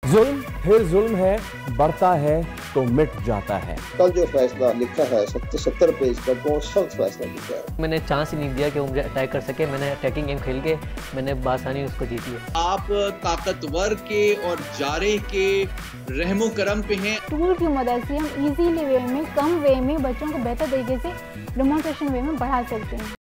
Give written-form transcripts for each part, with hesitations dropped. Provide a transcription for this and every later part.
जुल्म फिर जुल्म है, बढ़ता है तो मिट जाता है। कल जो फैसला लिखा है 70 पेज का, बहुत सख्त फैसला लिखा है। मैंने चांस ही नहीं दिया कि वो मुझे अटैक कर सके। मैंने अटैकिंग गेम खेल के मैंने बासानी उसको जीती है। आप ताकतवर के और जारे के रहमो करम पे हैं। टूल की मदद से हम इजीली वे में, कम वे में बच्चों को बेहतर तरीके से डेमोन्स्ट्रेशन वे में बढ़ा सकते हैं।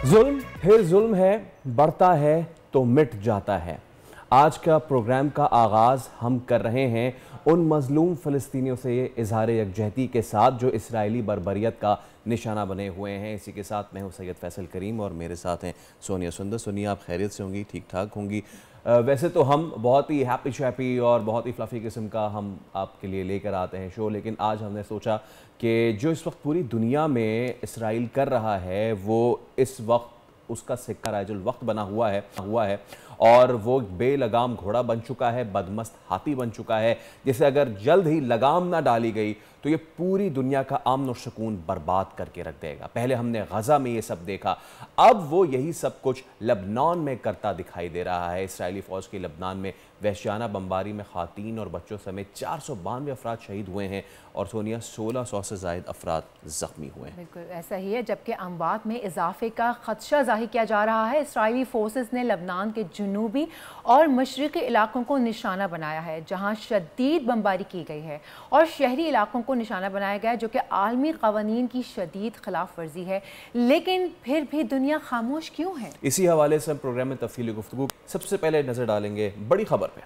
जुल्म फिर जुल्म है, बढ़ता है तो मिट जाता है। आज का प्रोग्राम का आगाज़ हम कर रहे हैं उन मजलूम फ़लस्तीनियों से इजहार यकजहती के साथ जो इसराइली बर्बरियत का निशाना बने हुए हैं। इसी के साथ मैं हूँ सैयद फैसल करीम और मेरे साथ हैं सोनिया सुंदर। सोनिया, आप खैरियत से होंगी, ठीक ठाक होंगी? वैसे तो हम बहुत ही हैप्पी शैपी और बहुत ही फ्लफ़ी किस्म का हम आपके लिए लेकर आते हैं शो, लेकिन आज हमने सोचा कि जो इस वक्त पूरी दुनिया में इसराइल कर रहा है वो इस वक्त उसका सिक्का राजुल वक्त बना हुआ है और वो बेलगाम घोड़ा बन चुका है, बदमस्त हाथी बन चुका है, जिसे अगर जल्द ही लगाम ना डाली गई तो ये पूरी दुनिया का अमन और सुकून बर्बाद करके रख देगा। पहले हमने गज़ा में ये सब देखा, अब वो यही सब कुछ लबनान में करता दिखाई दे रहा है। इसराइली फ़ौज की लबनान में वहशियाना बमबारी में ख़ातीन और बच्चों समेत 492 अफराद शहीद हुए हैं और सोनिया 1600 से ज़ायद अफराद ज़ख्मी हुए हैं। बिल्कुल ऐसा ही है, जबकि अमवात में इजाफे का खदशा ज़ाहिर किया जा रहा है। इसराइली फोर्सेस ने लबनान के जनूबी और मशरक़ी इलाकों को निशाना बनाया है जहाँ शदीद बमबारी की गई है और शहरी इलाकों को निशाना बनाया गया है जो कि आलमी क़वानीन की शदीद खिलाफ वर्जी है। लेकिन फिर भी दुनिया खामोश क्यों है? इसी हवाले से हम प्रोग्राम में तफसीली गुफ्तगू सबसे पहले नजर डालेंगे बड़ी खबर पे।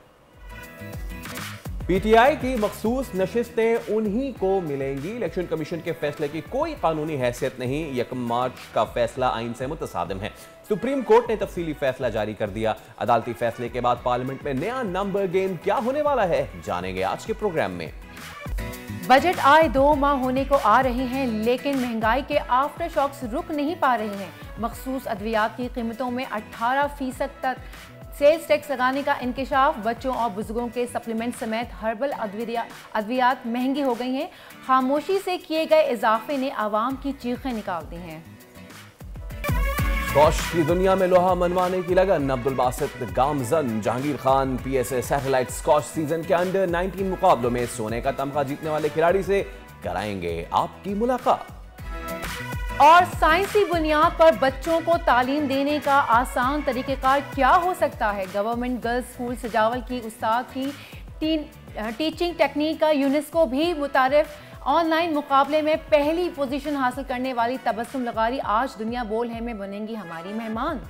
पीटीआई की मखसूस नशिस्तें उन्हीं को मिलेंगी। इलेक्शन कमीशन के फैसले की कोई कानूनी हैसियत नहीं। 1 मार्च का फैसला आइन से मुतसादिम है। सुप्रीम कोर्ट ने तफसीली फैसला जारी कर दिया। अदालती फैसले के बाद पार्लियामेंट में नया नंबर गेम क्या होने वाला है, जानेंगे आज के प्रोग्राम में। बजट आए 2 माह होने को आ रहे हैं, लेकिन महंगाई के आफ्टर शॉक्स रुक नहीं पा रहे हैं। मखसूस अद्वियात की कीमतों में 18% तक सेल्स टैक्स लगाने का इंकशाफ, बच्चों और बुजुर्गों के सप्लीमेंट समेत हर्बल अद्वियात महंगी हो गई हैं। खामोशी से किए गए इजाफे ने आवाम की चीखें निकाल दी हैं। स्कॉश की दुनिया में लोहा मनवाने की लगन। अब्दुल बासित गामजन Jahangir Khan PSA satellite squash season के अंडर 19 मुकाबलों में सोने का तमगा जीतने वाले खिलाड़ी से कराएंगे आपकी मुलाकात। और साइंसी बुनियाद पर बच्चों को तालीम देने का आसान तरीक़ेकार क्या हो सकता है? गवर्नमेंट गर्ल्स स्कूल सजावल की उस्ताद की टीचिंग टेक्निक का यूनेस्को भी मुतारिफ। ऑनलाइन मुकाबले में पहली पोजीशन हासिल करने वाली तबस्सुम लगारी आज दुनिया बोल है में बनेंगी हमारी मेहमान।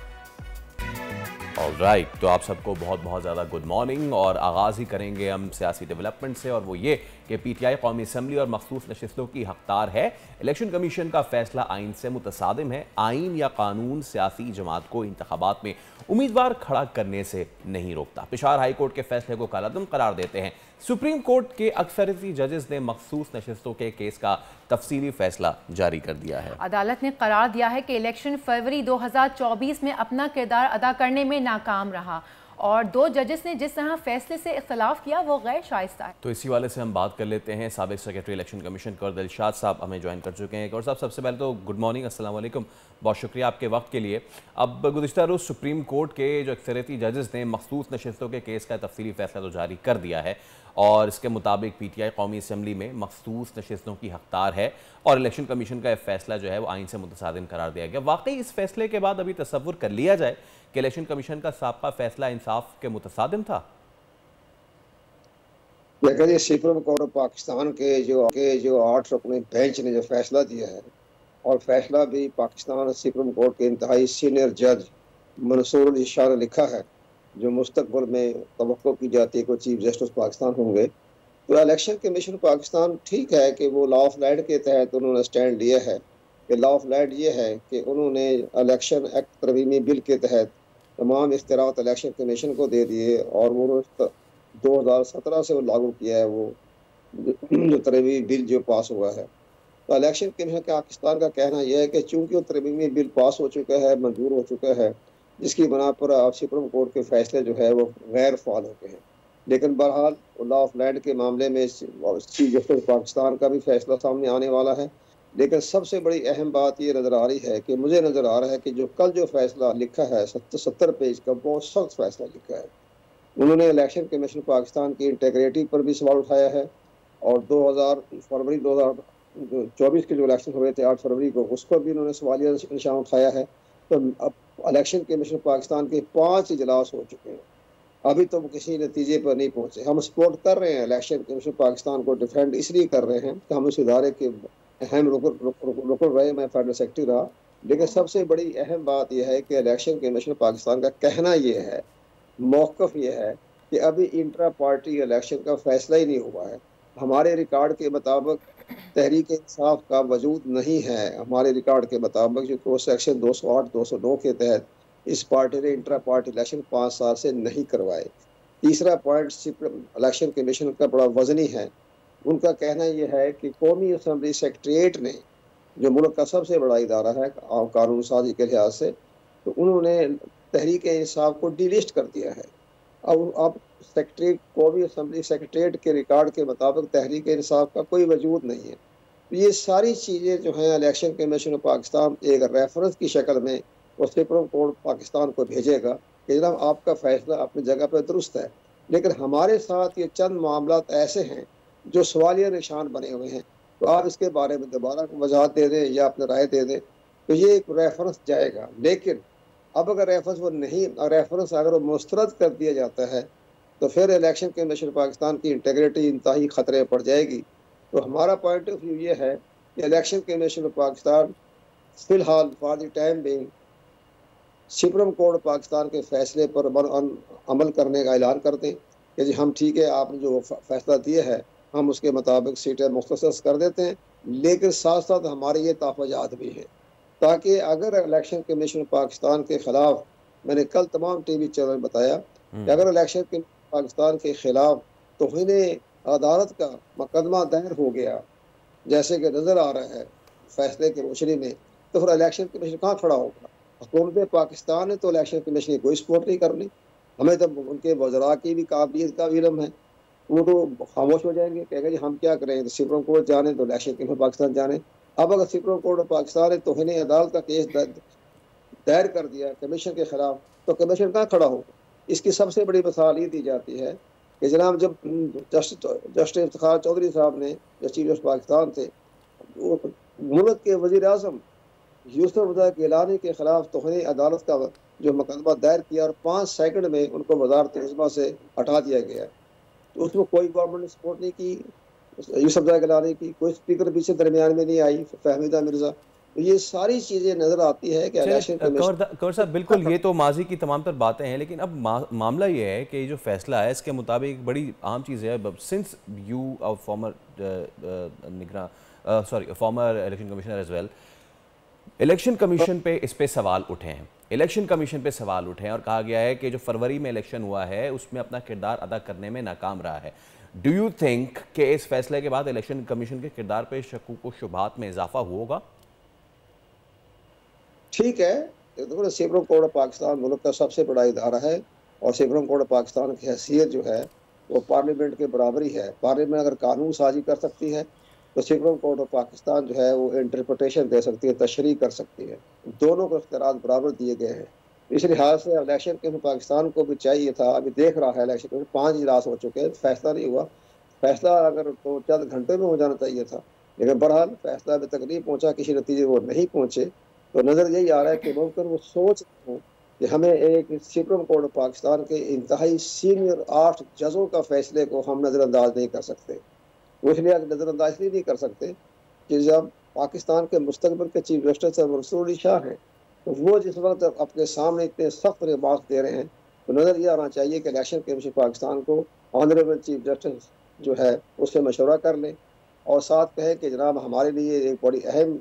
ऑलराइट, तो आप सबको बहुत बहुत ज़्यादा गुड मॉर्निंग और आगाज़ ही करेंगे हम सियासी डेवलपमेंट से, और वो ये कि पीटीआई कौमी असम्बली और मखसूस नशिस्तों की हकदार है। इलेक्शन कमीशन का फैसला आइन से मुतसादिम है। आइन या कानून सियासी जमात को इंतखाबात में उम्मीदवार खड़ा करने से नहीं रोकता। पेशावर हाई कोर्ट के फैसले को कालादम करार देते हैं। सुप्रीम कोर्ट के अक्सरियती जजेस ने मखसूस नशिस्तों के केस का तफसीली फैसला जारी कर दिया है। अदालत ने करार दिया है कि इलेक्शन फरवरी 2024 में अपना किरदार अदा करने में नाकाम रहा और 2 जजेस ने जिस तरह फैसले से इख्तलाफ किया वो गैर शाइस्ता है। तो इसी वाले से हम बात कर लेते हैं। साबिक सेक्रेटरी इलेक्शन कमीशन कर दिलशाद साहब हमें ज्वाइन कर चुके हैं। और साहब, सबसे पहले तो गुड मॉर्निंग, अस्सलाम वालेकुम, बहुत शुक्रिया आपके वक्त के लिए। अब गुज़िश्ता रोज़ सुप्रीम कोर्ट के जो अक्सरियती जजेस ने मखसूस नशिस्तों के केस का तफसीली फैसला तो जारी कर दिया है और इसके मुताबिक पीटीआई कौमी असम्बली में मखसूस नशिस्तों की हकदार है और इलेक्शन कमीशन का फैसला जो है वो आइन से मुतसादिम करार दिया गया। वाकई इस फैसले के बाद अभी तसव्वुर कर लिया जाए कि इलेक्शन कमीशन का साबका फैसला इंसाफ के मुतसादिम था? देखिए, सुप्रीम कोर्ट ऑफ पाकिस्तान के जो 8 रुकनी बेंच ने जो फैसला दिया है, और फैसला भी पाकिस्तान सुप्रीम कोर्ट के इंतहाई सीनियर जज मंसूर अली शाह ने लिखा है, जो मुस्तकबिल में तवक्को की जाती है कि चीफ जस्टिस पाकिस्तान होंगे। तो इलेक्शन कमीशन पाकिस्तान ठीक है कि वो लॉ ऑफ लैंड के तहत उन्होंने स्टैंड लिया है कि लॉ ऑफ लैंड ये है कि उन्होंने इलेक्शन एक्ट तरमीमी बिल के तहत तमाम इख्तियारात इलेक्शन कमीशन को दे दिए और वो 2017 से वो लागू किया है, वो जो तरमीमी बिल जो पास हुआ है। तो इलेक्शन कमीशन पाकिस्तान का कहना यह है कि चूंकि वो तरमीमी बिल पास हो चुका है, मंजूर हो चुका है, जिसकी बना पर अब सुप्रीम कोर्ट के फैसले जो है वो गैर फाल हो गए हैं। लेकिन बहरहाल लॉ ऑफ लैंड के मामले में चीफ जस्टिस पाकिस्तान का भी फैसला सामने आने वाला है। लेकिन सबसे बड़ी अहम बात ये नज़र आ रही है कि मुझे नज़र आ रहा है कि जो कल जो फैसला लिखा है 70 पेज का बहुत सख्त फैसला लिखा है। उन्होंने इलेक्शन कमीशन पाकिस्तान की इंटेग्रिटी पर भी सवाल उठाया है और 2024 के जो इलेक्शन हुए थे 8 फरवरी को, उस पर भी उन्होंने सवालिया निशान उठाया है। तो अब इलेक्शन कमीशन पाकिस्तान के 5 इजलास हो चुके हैं, अभी तो किसी नतीजे पर नहीं पहुंचे। हम सपोर्ट कर रहे हैं इलेक्शन कमीशन पाकिस्तान को, डिफेंड इसलिए कर रहे हैं कि हम इस इदारे के अहम रुकन रहे, मैं फेडरल सेक्रेटरी रहा। लेकिन सबसे बड़ी अहम बात यह है कि इलेक्शन कमीशन पाकिस्तान का कहना यह है, मौक़िफ़ यह है कि अभी इंट्रा पार्टी इलेक्शन का फैसला ही नहीं हुआ है। हमारे रिकॉर्ड के मुताबिक तहरीक इंसाफ का वजूद नहीं है। हमारे रिकॉर्ड के मुताबिक जो सेक्शन 208 209 के तहत इस पार्टी ने इंट्रा पार्टी इलेक्शन 5 साल से नहीं करवाए। तीसरा पॉइंट इलेक्शन कमीशन का बड़ा वजनी है। उनका कहना यह है कि कौमी असम्बली सेक्रेटरीट ने, जो मुल्क का सबसे बड़ा इदारा है कानून साजी के लिहाज से, तो उन्होंने तहरीक इंसाफ को डिलिस्ट कर दिया है। अब सेक्रेटरीट, कौमी असम्बली सेक्रेटरीट के रिकॉर्ड के मुताबिक तहरीक इंसाफ का कोई वजूद नहीं है। तो ये सारी चीज़ें जो हैं इलेक्शन कमीशन पाकिस्तान एक रेफरेंस की शक्ल में और सुप्रीम कोर्ट पाकिस्तान को भेजेगा कि जनाब आपका फैसला अपनी जगह पर दुरुस्त है। लेकिन हमारे साथ ये चंद मामला ऐसे हैं जो सवालिया निशान बने हुए हैं, तो आप इसके बारे में दोबारा वजाहत दे दें या अपनी राय दे दें, तो ये एक रेफरेंस जाएगा। लेकिन अब अगर रेफरेंस अगर मुस्तरद कर दिया जाता है तो फिर इलेक्शन कमीशन पाकिस्तान की इंटेग्रिटी इंतहाई ख़तरे पड़ जाएगी। तो हमारा पॉइंट ऑफ व्यू ये है कि इलेक्शन कमीशन पाकिस्तान फ़िलहाल for the time being supreme court Pakistan के फैसले पर अमल करने का ऐलान कर दें कि जी हम ठीक है, आपने जो फैसला दिया है हम उसके मुताबिक सीटें मुख्तसर कर देते हैं। लेकिन साथ साथ हमारे ये तहफ़्फ़ुज़ात भी हैं ताकि अगर इलेक्शन कमीशन पाकिस्तान के ख़िलाफ़, मैंने कल तमाम टीवी चैनल में बताया कि अगर इलेक्शन कमीशन पाकिस्तान के ख़िलाफ़ तौहीन अदालत का मुकदमा दायर हो गया, जैसे कि नज़र आ रहा है फैसले की रोशनी में, तो फिर इलेक्शन कमीशन कहाँ खड़ा होगा? हुकूमत पाकिस्तान ने तो इलेक्शन कमीशन की कोई सपोर्ट नहीं करनी। हमें तो उनके वज़रा की भी काबिलियत का इल्म है, वो तो खामोश हो जाएंगे, कहेंगे जी हम क्या करें, तो सुप्रीम कोर्ट जाने तो इलेक्शन कमीशन पाकिस्तान जाने। अब अगर सुप्रीम कोर्ट पाकिस्तान ने तौहीन अदालत का केस दायर कर दिया कमीशन के ख़िलाफ़, तो कमीशन कहाँ खड़ा होगा? इसकी सबसे बड़ी मिसाल ये दी जाती है कि जनाब जब जस्टिस इफ्तिखार चौधरी साहब ने, जो चीफ जस्टिस पाकिस्तान थे, वो मुल्क के वज़ीर आज़म यूसुफ रज़ा गिलानी के ख़िलाफ़ तौहीन अदालत का जो मुकदमा दायर किया और 5 सेकंड में उनको वज़ारत इज़्मा से हटा दिया गया, तो उसमें कोई गवर्नमेंट ने सपोर्ट नहीं की, यूसुफ रज़ा गिलानी की, कोई स्पीकर पीछे दरमियान में नहीं आई, फहमीदा मिर्ज़ा। तो ये सारी चीज़ें नज़र आती है कि इलेक्शन कंवर साहब बिल्कुल ये तो माजी की तमाम तर बातें हैं, लेकिन अब मामला ये है कि जो फैसला है इसके मुताबिक एक बड़ी आम चीज़ है, since you former former election commissioner as well, election commission पे इस पे सवाल उठे हैं, इलेक्शन कमीशन पे सवाल उठे हैं और कहा गया है कि जो फरवरी में इलेक्शन हुआ है उसमें अपना किरदार अदा करने में नाकाम रहा है। डू यू थिंक कि इस फैसले के बाद इलेक्शन कमीशन के किरदार पे शकूक व शुबहात में इजाफा होगा? ठीक है, देखो सुप्रीम कोर्ट पाकिस्तान मुल्क का सबसे बड़ा इदारा है और सुप्रीम कोर्ट पाकिस्तान की हैसियत जो है वो पार्लियामेंट के बराबर ही है। पार्लियामेंट अगर कानून साजी कर सकती है तो सुप्रीम कोर्ट ऑफ पाकिस्तान जो है वो इंटरप्रटेशन दे सकती है, तशरीह कर सकती है। दोनों को इख्तियार बराबर दिए गए हैं। इस लिहाज से इलेक्शन के पाकिस्तान को भी चाहिए था, अभी देख रहा है इलेक्शन में 5 इजलास हो चुके हैं, फैसला नहीं हुआ। फैसला अगर तो चंद घंटे में हो जाना चाहिए था, लेकिन बहरहाल फैसला अभी तक नहीं पहुँचा, किसी नतीजे वो नहीं पहुँचे। तो नज़र यही आ रहा है कि मुमकिन वो सोच रहे हैं कि हमें एक सुप्रीम कोर्ट ऑफ पाकिस्तान के इंतहाई सीनियर 8 जजों का फैसले को हम नज़रअंदाज नहीं कर सकते। वो इसलिए नज़रअंदाज इसलिए नहीं कर सकते कि जब पाकिस्तान के मुस्तकबिल के चीफ जस्टिस मंसूर अली शाह हैं, तो वो जिस वक्त अपने सामने इतने सख्त रिमार्क दे रहे हैं, तो नज़र ये आना चाहिए कि इलेक्शन कमीशन पाकिस्तान को ऑनरेबल चीफ जस्टिस जो है उससे मशवरा कर लें और साथ कहें कि जनाब हमारे लिए एक बड़ी अहम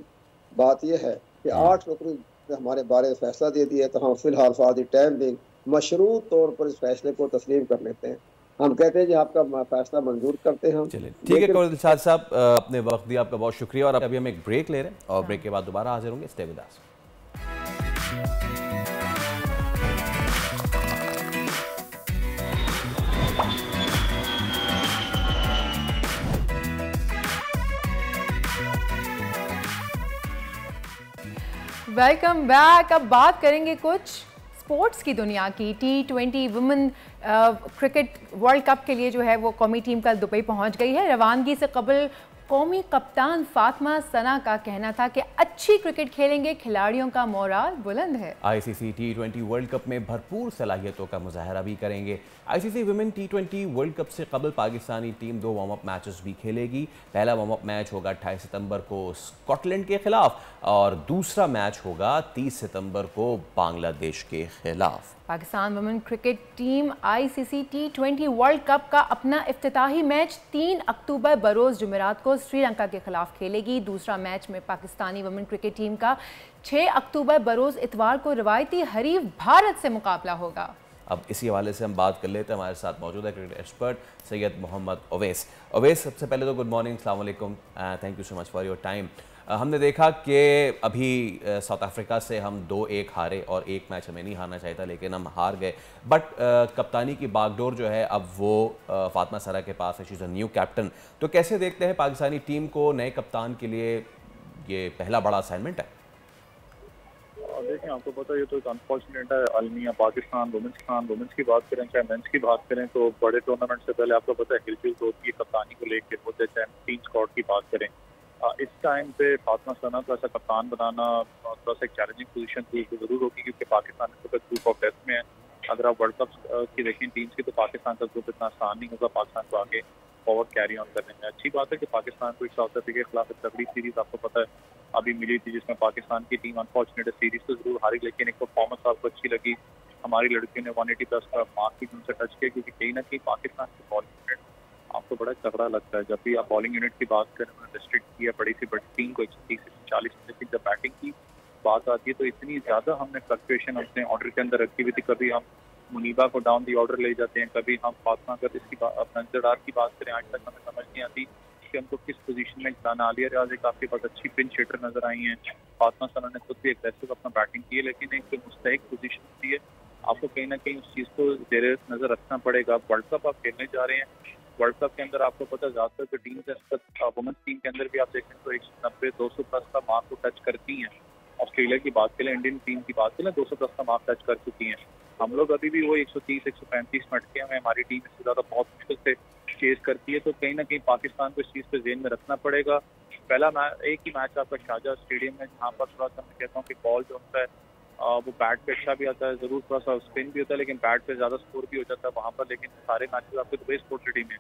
बात यह है कि 8 रुकनी ने हमारे बारे में फैसला दे दिया है, तो हम फिलहाल फॉर द टाइम बिंग मशरूत तौर पर इस फैसले को तस्लीम कर लेते हैं। हम कहते हैं जी आपका फैसला मंजूर करते हैं हम। चलिए ठीक है कमर दिलशाद साहब, अपने वक्त दिया, आपका बहुत शुक्रिया। और अभी हम एक ब्रेक ले रहे हैं और ब्रेक के बाद दोबारा हाजिर होंगे। Stay with us. Welcome back. अब बात करेंगे कुछ स्पोर्ट्स की दुनिया की। T20 women cricket world cup के लिए जो है वो कौमी टीम कल दुबई पहुंच गई है। रवानगी से कबल कौमी कप्तान फातिमा सना का कहना था कि अच्छी क्रिकेट खेलेंगे, खिलाड़ियों का मोराल बुलंद है। ICC T20 वर्ल्ड कप में भरपूर सलाहियतों का मुजाहरा भी करेंगे। ICC women T20 world cup से कबल Pakistani team 2 warm up matches भी खेलेगी। पहला वार्म अप मैच होगा 28 सितंबर को स्कॉटलैंड के खिलाफ और दूसरा मैच होगा 30 सितंबर को बांग्लादेश के खिलाफ। Pakistan women cricket team ICC T20 world cup का अपना इफ्तिताही मैच 3 अक्टूबर बरोज़ जुमेरात को श्रीलंका के खिलाफ खेलेगी। दूसरा मैच में पाकिस्तानी वुमेन क्रिकेट टीम का 6 अक्टूबर बरोज़ इतवार को रवायती हरीफ भारत से मुकाबला होगा। अब इसी हवाले से हम बात कर लेते हैं। हमारे साथ मौजूद है क्रिकेट एक्सपर्ट सैयद मोहम्मद ओवैस। ओवैस, सबसे पहले तो गुड मॉर्निंग, अस्सलाम वालेकुम, thank you so much for your time. हमने देखा कि अभी साउथ अफ्रीका से हम 2-1 हारे और एक मैच हमें नहीं हारना चाहिए था लेकिन हम हार गए। बट कप्तानी की बागडोर जो है अब वो फातिमा सना के पास है, she is a new captain. तो कैसे देखते हैं पाकिस्तानी टीम को नए कप्तान के लिए ये पहला बड़ा असाइनमेंट है? देखें, आपको पता है ये तो एक अनफॉर्चुनेट है। अलमिया पाकिस्तान वुमेन्स की बात करें चाहे मेंस की बात करें तो बड़े टूर्नामेंट से पहले आपको पता है हिलजुल तो होती है कप्तानी को लेकर, होते चाहे टीम स्क्वाड की बात करें। इस टाइम पे फातिमा सना को ऐसा कप्तान बनाना थोड़ा सा एक चैलेंजिंग पोजीशन थी तो जरूर होगी क्योंकि पाकिस्तान इस वक्त ग्रुप ऑफ डेथ में है। अगर आप वर्ल्ड कप की देखें टीम्स की तो पाकिस्तान का ग्रुप इतना आसान नहीं होगा पाकिस्तान को आगे फॉरवर्ड कैरी ऑन करने में। अच्छी बात है कि पाकिस्तान को साउथ अफ्रीका के खिलाफ एक तगड़ी सीरीज आपको पता है अभी मिली थी जिसमें पाकिस्तान की टीम अनफॉर्चुनेट सीरीज तो जरूर हारी लेकिन एक परफॉर्मेंस आपको अच्छी लगी। हमारी लड़कियों ने 180+ का मार्क भी उनसे टच किया क्योंकि कहीं ना कहीं पाकिस्तान की बॉलिंग यूनिट आपको बड़ा तगड़ा लगता है। जब भी आप बॉलिंग यूनिट की बात करें उन्होंने डिस्ट्रिक्ट किया बड़ी सी बड़ी टीम को 130 से 140 जब बैटिंग की बात आती है तो इतनी ज़्यादा हमने फ्लक्चुएशन अपने ऑर्डर के अंदर रखी हुई थी। कभी हम मुनीबा को डाउन दी ऑर्डर ले जाते हैं, कभी हम फातिमा अगर इसकी नजरदार की बात करें आज तक हमें समझ नहीं आती कि हमको किस पोजीशन में खिलाना। आलिया रियाज एक आपके पास अच्छी पिंच हिटर नजर आई हैं, फातिमा सना ने खुद भी एग्रेसिव अपना बैटिंग की है लेकिन एक मुस्तहिक पोजीशन होती है आपको कहीं ना कहीं उस चीज़ को जेर नजर रखना पड़ेगा। वर्ल्ड कप आप खेलने जा रहे हैं, वर्ल्ड कप के अंदर आपको पता है ज़्यादातर जो टीम वुमेन्स टीम के अंदर भी आप देखें तो 190-200+ का मार्क को टच करती हैं। ऑस्ट्रेलिया की बात करें, इंडियन टीम की बात करें 200+ का मार्क टच कर चुकी हैं। हम लोग अभी भी वो 130-135 में अटके हैं। हमारी टीम इससे ज़्यादा बहुत मुश्किल से चेज करती है तो कहीं ना कहीं पाकिस्तान को इस चीज़ पे ज़हन में रखना पड़ेगा। पहला एक ही मैच आपका शारजाह स्टेडियम में जहाँ पर थोड़ा सा मैं कहता हूँ कि बॉल जो होता है वो बैट पे अच्छा भी आता है, ज़रूर थोड़ा सा स्पिन भी होता है लेकिन बैट पे ज़्यादा स्कोर भी हो जाता है वहाँ पर। लेकिन सारे मैचेस आपके दुबई स्पोर्ट्स सिटी में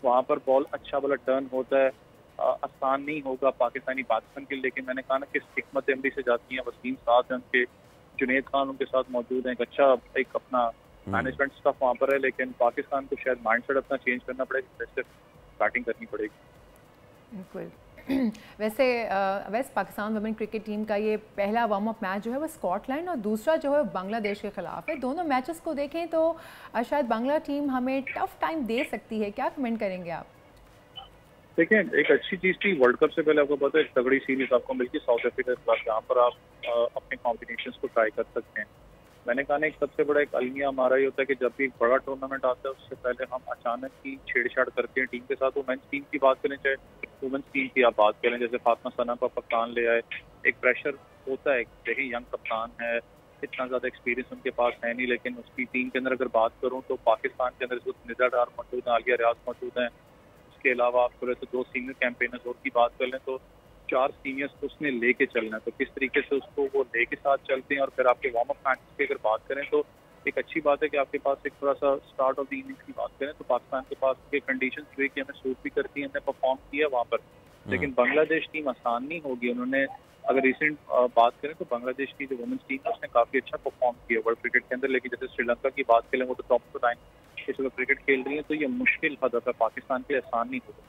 वहाँ पर बॉल अच्छा वाला टर्न होता है। आसान नहीं होगा पाकिस्तानी बैट्समैन के लिए लेकिन मैंने कहा ना कि हिकमत अमली से जाती हैं। वसीम साथ हैं उनके, जुनेद खान उनके साथ मौजूद हैं, एक अच्छा एक अपना मैनेजमेंट स्टाफ वहाँ पर है लेकिन पाकिस्तान को शायद माइंडसेट अपना चेंज करना पड़ेगा, बैटिंग करनी पड़ेगी। बिल्कुल। वैसे पाकिस्तान वुमेन क्रिकेट टीम का ये पहला वार्म अप मैच जो है वो स्कॉटलैंड और दूसरा जो है बांग्लादेश के खिलाफ है। दोनों मैचेस को देखें तो शायद बांग्ला टीम हमें टफ टाइम दे सकती है, क्या कमेंट करेंगे आप? देखिए, एक अच्छी चीज़ थी वर्ल्ड कप से पहले आपको पता है एक तगड़ी सीरीज आपको मिलती साउथ अफ्रीका के खिलाफ जहाँ पर आप अपने कॉम्बिनेशंस को ट्राई कर सकते हैं। मैंने कहा ना एक सबसे बड़ा एक अलमिया हमारा ये होता है कि जब भी एक बड़ा टूर्नामेंट आता है उससे पहले हम अचानक ही छेड़छाड़ करते हैं टीम के साथ। वो मेंस टीम की बात करें चाहे वुमेन्स टीम की आप बात करें, जैसे फातिमा सना को कप्तान ले आए, एक प्रेशर होता है। देखिए यंग कप्तान है, इतना ज़्यादा एक्सपीरियंस उनके पास है नहीं लेकिन उसकी टीम के अंदर अगर बात करूँ तो पाकिस्तान के अंदर निदा डार मौजूद हैं, आलिया रियाज मौजूद हैं। उसके अलावा आप थोड़े से 2 सीनियर कैंपेनर्स और की बात कर लें तो 4 सीनियर्स उसने लेके चलना है। तो किस तरीके से उसको वो लेके साथ चलते हैं और फिर आपके वार्म अप मैच की अगर बात करें तो एक अच्छी बात है कि आपके पास एक थोड़ा सा स्टार्ट ऑफ द इनिंग्स की बात करें तो पाकिस्तान के पास के कंडीशंस हुए कि हमें सूट भी करती है, हमने परफॉर्म किया वहाँ पर। लेकिन बांग्लादेश टीम आसान नहीं होगी। उन्होंने अगर रिसेंट बात करें तो बांग्लादेश की जो वुमेन्स टीम है उसने काफ़ी अच्छा परफॉर्म किया वर्ल्ड क्रिकेट के अंदर। लेकिन जैसे श्रीलंका की बात करें वो तो टॉप टू टाइम इस वक्त क्रिकेट खेल रही है तो ये मुश्किल हदफ है पाकिस्तान के लिए, आसान नहीं होगा।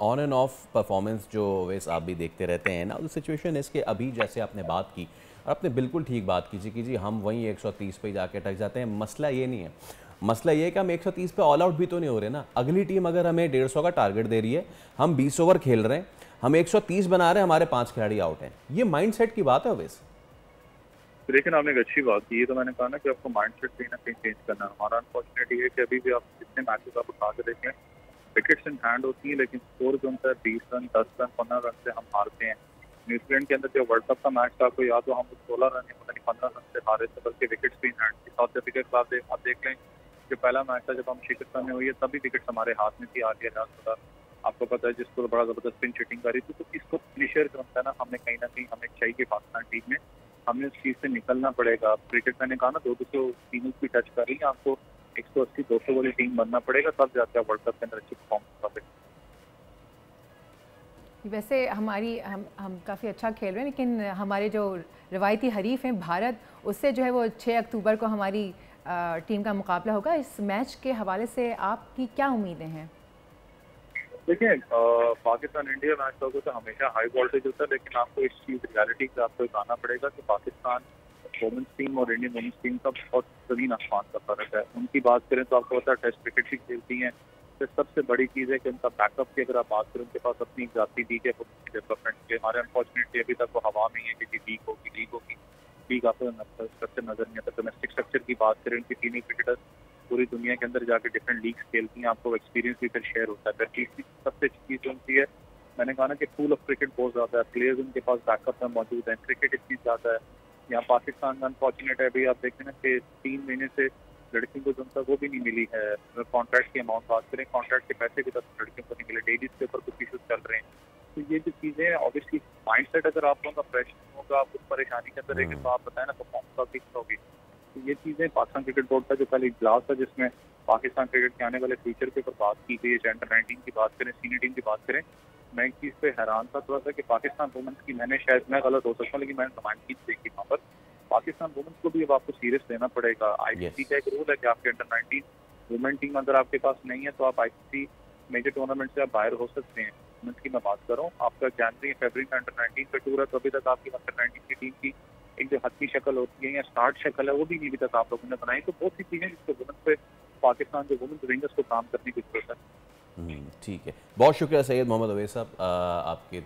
ऑन एंड ऑफ परफॉर्मेंस जो वैसे आप भी देखते रहते हैं ना, सिचुएशन इसके अभी जैसे आपने बात की और आपने बिल्कुल ठीक बात कीजिए कि जी हम वहीं 130 पे जाके अटक जाते हैं। मसला ये नहीं है, मसला ये है कि हम 130 पे ऑल आउट भी तो नहीं हो रहे ना। अगली टीम अगर हमें 150 का टारगेट दे रही है, हम 20 ओवर खेल रहे हैं, हम 130 बना रहे हैं, हमारे 5 खिलाड़ी आउट हैं, ये माइंडसेट की बात है वैसे। लेकिन आपने एक अच्छी बात की है, तो मैंने कहा ना कि आपको माइंडसेट कहीं ना कहीं चेंज करना है। हमारा अनफॉर्चुनेट ये है कि अभी भी आप जितने मैचेस आप उठा के देखें, विकेट्स इन हैंड होती है, लेकिन स्कोर जो होता है 20 रन, 10 रन, 15 रन से हम हारते हैं। न्यूजीलैंड के अंदर जो वर्ल्ड कप का मैच था, आपको याद हो, हम 16 रन या पता नहीं 15 रन से हारे थे, बल्कि विकेट्स भी इन हैंड थी। साउथ अफ्रीका के खिलाफ आप देख लें, जो पहला मैच था जब हम शिकस्त में हुई है, तभी विकेट्स हमारे हाथ में थी। आलिया राज आपको पता है जिसको बड़ा जबरदस्त स्पिन शूटिंग करी थी। तो इसको फिनिशर जो होता है ना, हमें कहीं ना कहीं हमें चाहिए पाकिस्तान टीम में, हमें उस चीज़ से निकलना पड़ेगा। क्रिकेट मैंने कहा ना 200 टीमों की टच कर रही है, आपको 180-200 वाली टीम बनना पड़ेगा, तब जाके आप वर्ल्ड कप के अंदर अच्छी परफॉर्म कर सकते। वैसे हम काफ़ी अच्छा खेल रहे हैं, लेकिन हमारे जो रवायती हरीफ हैं भारत, उससे जो है वो 6 अक्टूबर को हमारी टीम का मुकाबला होगा। इस मैच के हवाले से आपकी क्या उम्मीदें हैं? देखिए, पाकिस्तान इंडिया मैच होगा तो हमेशा हाई वोल्टेज होता है, लेकिन आपको इस चीज़ रियलिटी से आपको आना पड़ेगा कि पाकिस्तान वुमेंस टीम और इंडियन वुमेंस टीम का बहुत ज़मीन आसमान का फर्क है। उनकी बात करें तो आपको पता है टेस्ट क्रिकेट भी खेलती हैं, तो सबसे बड़ी चीज़ है कि उनका बैकअप की अगर आप बात करें, उनके पास अपनी जाती लीग है डेवलपमेंट के। हमारे अनफॉर्चुनेटली अभी तक वो हवा में है कि लीग होगी, लीग आपको स्ट्रक्चर नजर नहीं आता। डोमेस्टिक स्ट्रक्चर की बात करें, उनकी फीमेल क्रिकेटर्स पूरी दुनिया के अंदर जाके डिफरेंट लीग्स खेलती हैं, आपको एक्सपीरियंस भी फिर शेयर होता है। तीसरी सबसे अच्छी चीज़ होती है, मैंने कहा ना कि पूल ऑफ क्रिकेट बहुत ज़्यादा है, प्लेयर्स उनके पास बैकअप में मौजूद है, क्रिकेट इतनी ज़्यादा है। यहाँ पाकिस्तान का अनफॉर्चुनेट है, अभी आप देखें ना कि 3 महीने से लड़कियों को जो उनका वो भी नहीं मिली है। कॉन्ट्रैक्ट की अमाउंट बात करें, कॉन्ट्रैक्ट के पैसे भी तक लड़कियों को नहीं मिले, डेलीज के ऊपर कुछ इशूज चल रहे हैं। तो ये जो चीज़ें हैं, ऑब्वियसली माइंडसेट अगर आप लोगों का फ्रेश होगा, आप उस परेशानी के अंदर रहेंगे, तो आप बताएं ना परफॉर्मेंस आपकी होगी। तो ये चीज़ें पाकिस्तान क्रिकेट बोर्ड का जो कल इजलास था, जिसमें पाकिस्तान क्रिकेट के आने वाले फ्यूचर के ऊपर बात की गई है, अंडर 19 की बात करें, सीनियर टीम की बात करें, मैं एक चीज़ पे हैरान था थोड़ा सा कि पाकिस्तान वुमेन्स की, मैंने शायद मैं गलत हो सकता हूँ, लेकिन मैंने नुमाइंदगी देखी वहाँ पर, पाकिस्तान वुमेन्स को भी अब आपको सीरियस लेना पड़ेगा। आईसीसी का एक रूल है कि आपके अंडर 19 वुमेन टीम अगर आपके पास नहीं है तो आप आईसीसी मेजर टूर्नामेंट से आप बाहर हो सकते हैं। वुमेन्स की मैं बात कर रहा हूँ, आपका जनवरी फरवरी का अंडर 19 का टूर है, तो अभी तक आपकी अंडर 19 की टीम की एक जो हद की शक्ल होती है या स्टार्ट शक्ल है, वो भी नहीं अभी तक आप लोगों ने बनाई। तो बहुत सी चीज़ें जिसको वुमेन्स पे पाकिस्तान जो वुमेन्स विंगर्स को काम करने की जरूरत है। ठीक है, बहुत शुक्रिया सैयद मोहम्मद अवैस साहब, आपके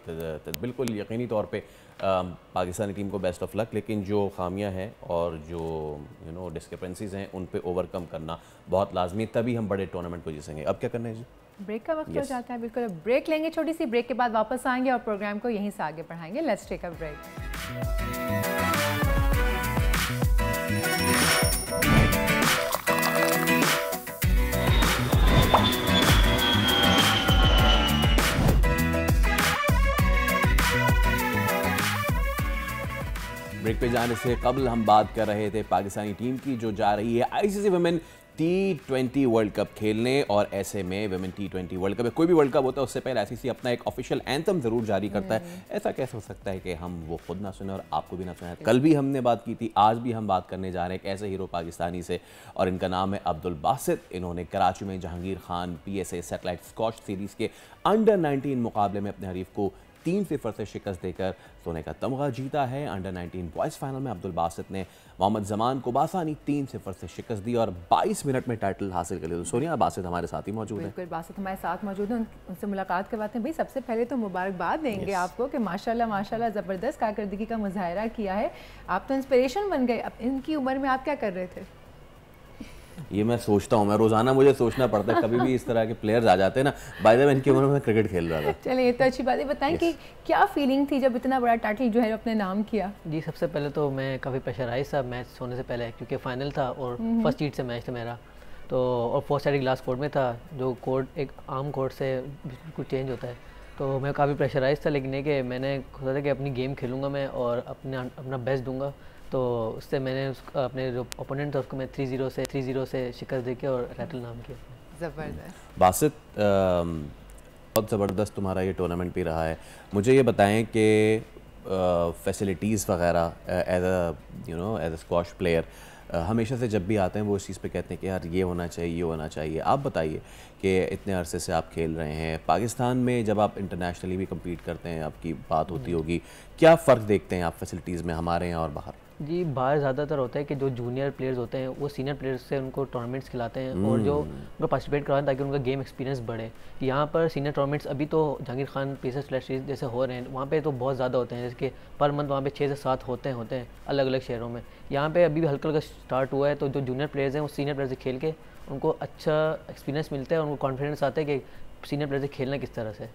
बिल्कुल यकीनी तौर पे पाकिस्तानी टीम को बेस्ट ऑफ लक। लेकिन जो खामियां हैं और जो डिस्क्रिपेंसीज हैं, उन पे ओवरकम करना बहुत लाजमी, तभी हम बड़े टूर्नामेंट को जीतेंगे। अब क्या करना है जी? ब्रेक का वक्त हो जाता है, बिल्कुल। अब ब्रेक लेंगे छोटी सी, ब्रेक के बाद वापस आएंगे और प्रोग्राम को यहीं से आगे बढ़ाएंगे। Let's take a break. Break पे जाने से कबल हम बात कर रहे थे पाकिस्तानी टीम की, जो जा रही है ICC women T20 world cup खेलने। और ऐसे में वुमेन T20 वर्ल्ड कप, कोई भी वर्ल्ड कप होता है उससे पहले आईसीसी अपना एक ऑफिशियल एंथम ज़रूर जारी करता है। ऐसा कैसे हो सकता है कि हम वो खुद ना सुने और आपको भी ना सुने? कल भी हमने बात की थी, आज भी हम बात करने जा रहे हैं एक ऐसे हीरो पाकिस्तानी से, और इनका नाम है अब्दुल बासित। इन्होंने कराची में Jahangir Khan PSA satellite squash series के अंडर 19 मुकाबले में अपने हरीफ को 3-0 से शिकस्त देकर सोने का तमगा जीता है। अंडर 19 बॉयज़ फाइनल में अब्दुल बासित ने मोहम्मद जमान को बासानी 3-0 से शिकस्त दी और 22 मिनट में टाइटल हासिल कर लिया। तो सोनिया, बासित हमारे साथ ही मौजूद है। बिल्कुल, बासित हमारे साथ मौजूद हैं, उनसे मुलाकात करवाते हैं। भाई, सबसे पहले तो मुबारकबाद देंगे आपको कि माशाल्लाह ज़बरदस्त कारकर्दगी का मुजाहरा किया है। आप तो इंस्पिरेशन बन गए। अब इनकी उम्र में आप क्या कर रहे थे? ये मैं सोचता हूँ, मैं रोज़ाना मुझे सोचना पड़ता है, कभी भी इस तरह के प्लेयर्स आ जाते हैं ना। बाय द वे, इनकी उम्र में क्रिकेट खेल रहा था। चलिए, ये तो अच्छी बात है। बताएं कि क्या फीलिंग थी जब इतना बड़ा टाइटल जो है अपने नाम किया? जी, सबसे पहले तो मैं काफ़ी प्रेशराइज था मैच होने से पहले, क्योंकि फाइनल था और फर्स्ट हीट से मैच था मेरा, तो और 4 साइड ग्लास कोर्ट में था, जो कोर्ट एक आम कोर्ट से बिल्कुल चेंज होता है। तो मैं काफ़ी प्रेशराइज था, लेकिन ये कि मैंने सोचा था कि अपनी गेम खेलूँगा मैं और अपना बेस्ट दूंगा। तो उससे मैंने अपने जो ओपोनेंट था उसको मैं 3-0 से शिकस्त देके और टाइटल नाम किया। ज़बरदस्त। बासित, बहुत ज़बरदस्त तुम्हारा ये टूर्नामेंट भी रहा है। मुझे ये बताएं कि फैसिलिटीज़ वगैरह एज अ स्क्वॉश प्लेयर हमेशा से जब भी आते हैं वो इस चीज़ पे कहते हैं कि यार ये होना चाहिए, ये होना चाहिए। आप बताइए कि इतने अरसे से आप खेल रहे हैं पाकिस्तान में, जब आप इंटरनेशनली भी कम्पीट करते हैं, आपकी बात होती होगी, क्या फ़र्क देखते हैं आप फैसिलिटीज़ में हमारे यहाँ और बाहर? जी बाहर ज़्यादातर होता है कि जो जूनियर प्लेयर्स होते हैं वो सीनियर प्लेयर्स से उनको टूर्नामेंट्स खिलाते हैं और जो उनको पार्टिसिपेट करवाते हैं ताकि उनका गेम एक्सपीरियंस बढ़े। यहाँ पर सीनियर टूर्नामेंट्स अभी तो जहांगीर खान पेसर स्लैश जैसे हो रहे हैं, वहाँ पे तो बहुत ज़्यादा होते हैं, जैसे कि पर मंथ वहाँ पे 6 से 7 होते हैं अलग अलग शहरों में। यहाँ पे अभी भी हल्का हल्का स्टार्ट हुआ है, तो जो जूनियर प्लेयर्स हैं वो सीनियर प्लेयर्स से खेल के उनको अच्छा एक्सपीरियंस मिलता है और उनको कॉन्फिडेंस आता है कि सीनियर प्लेयर से खेलना किस तरह से।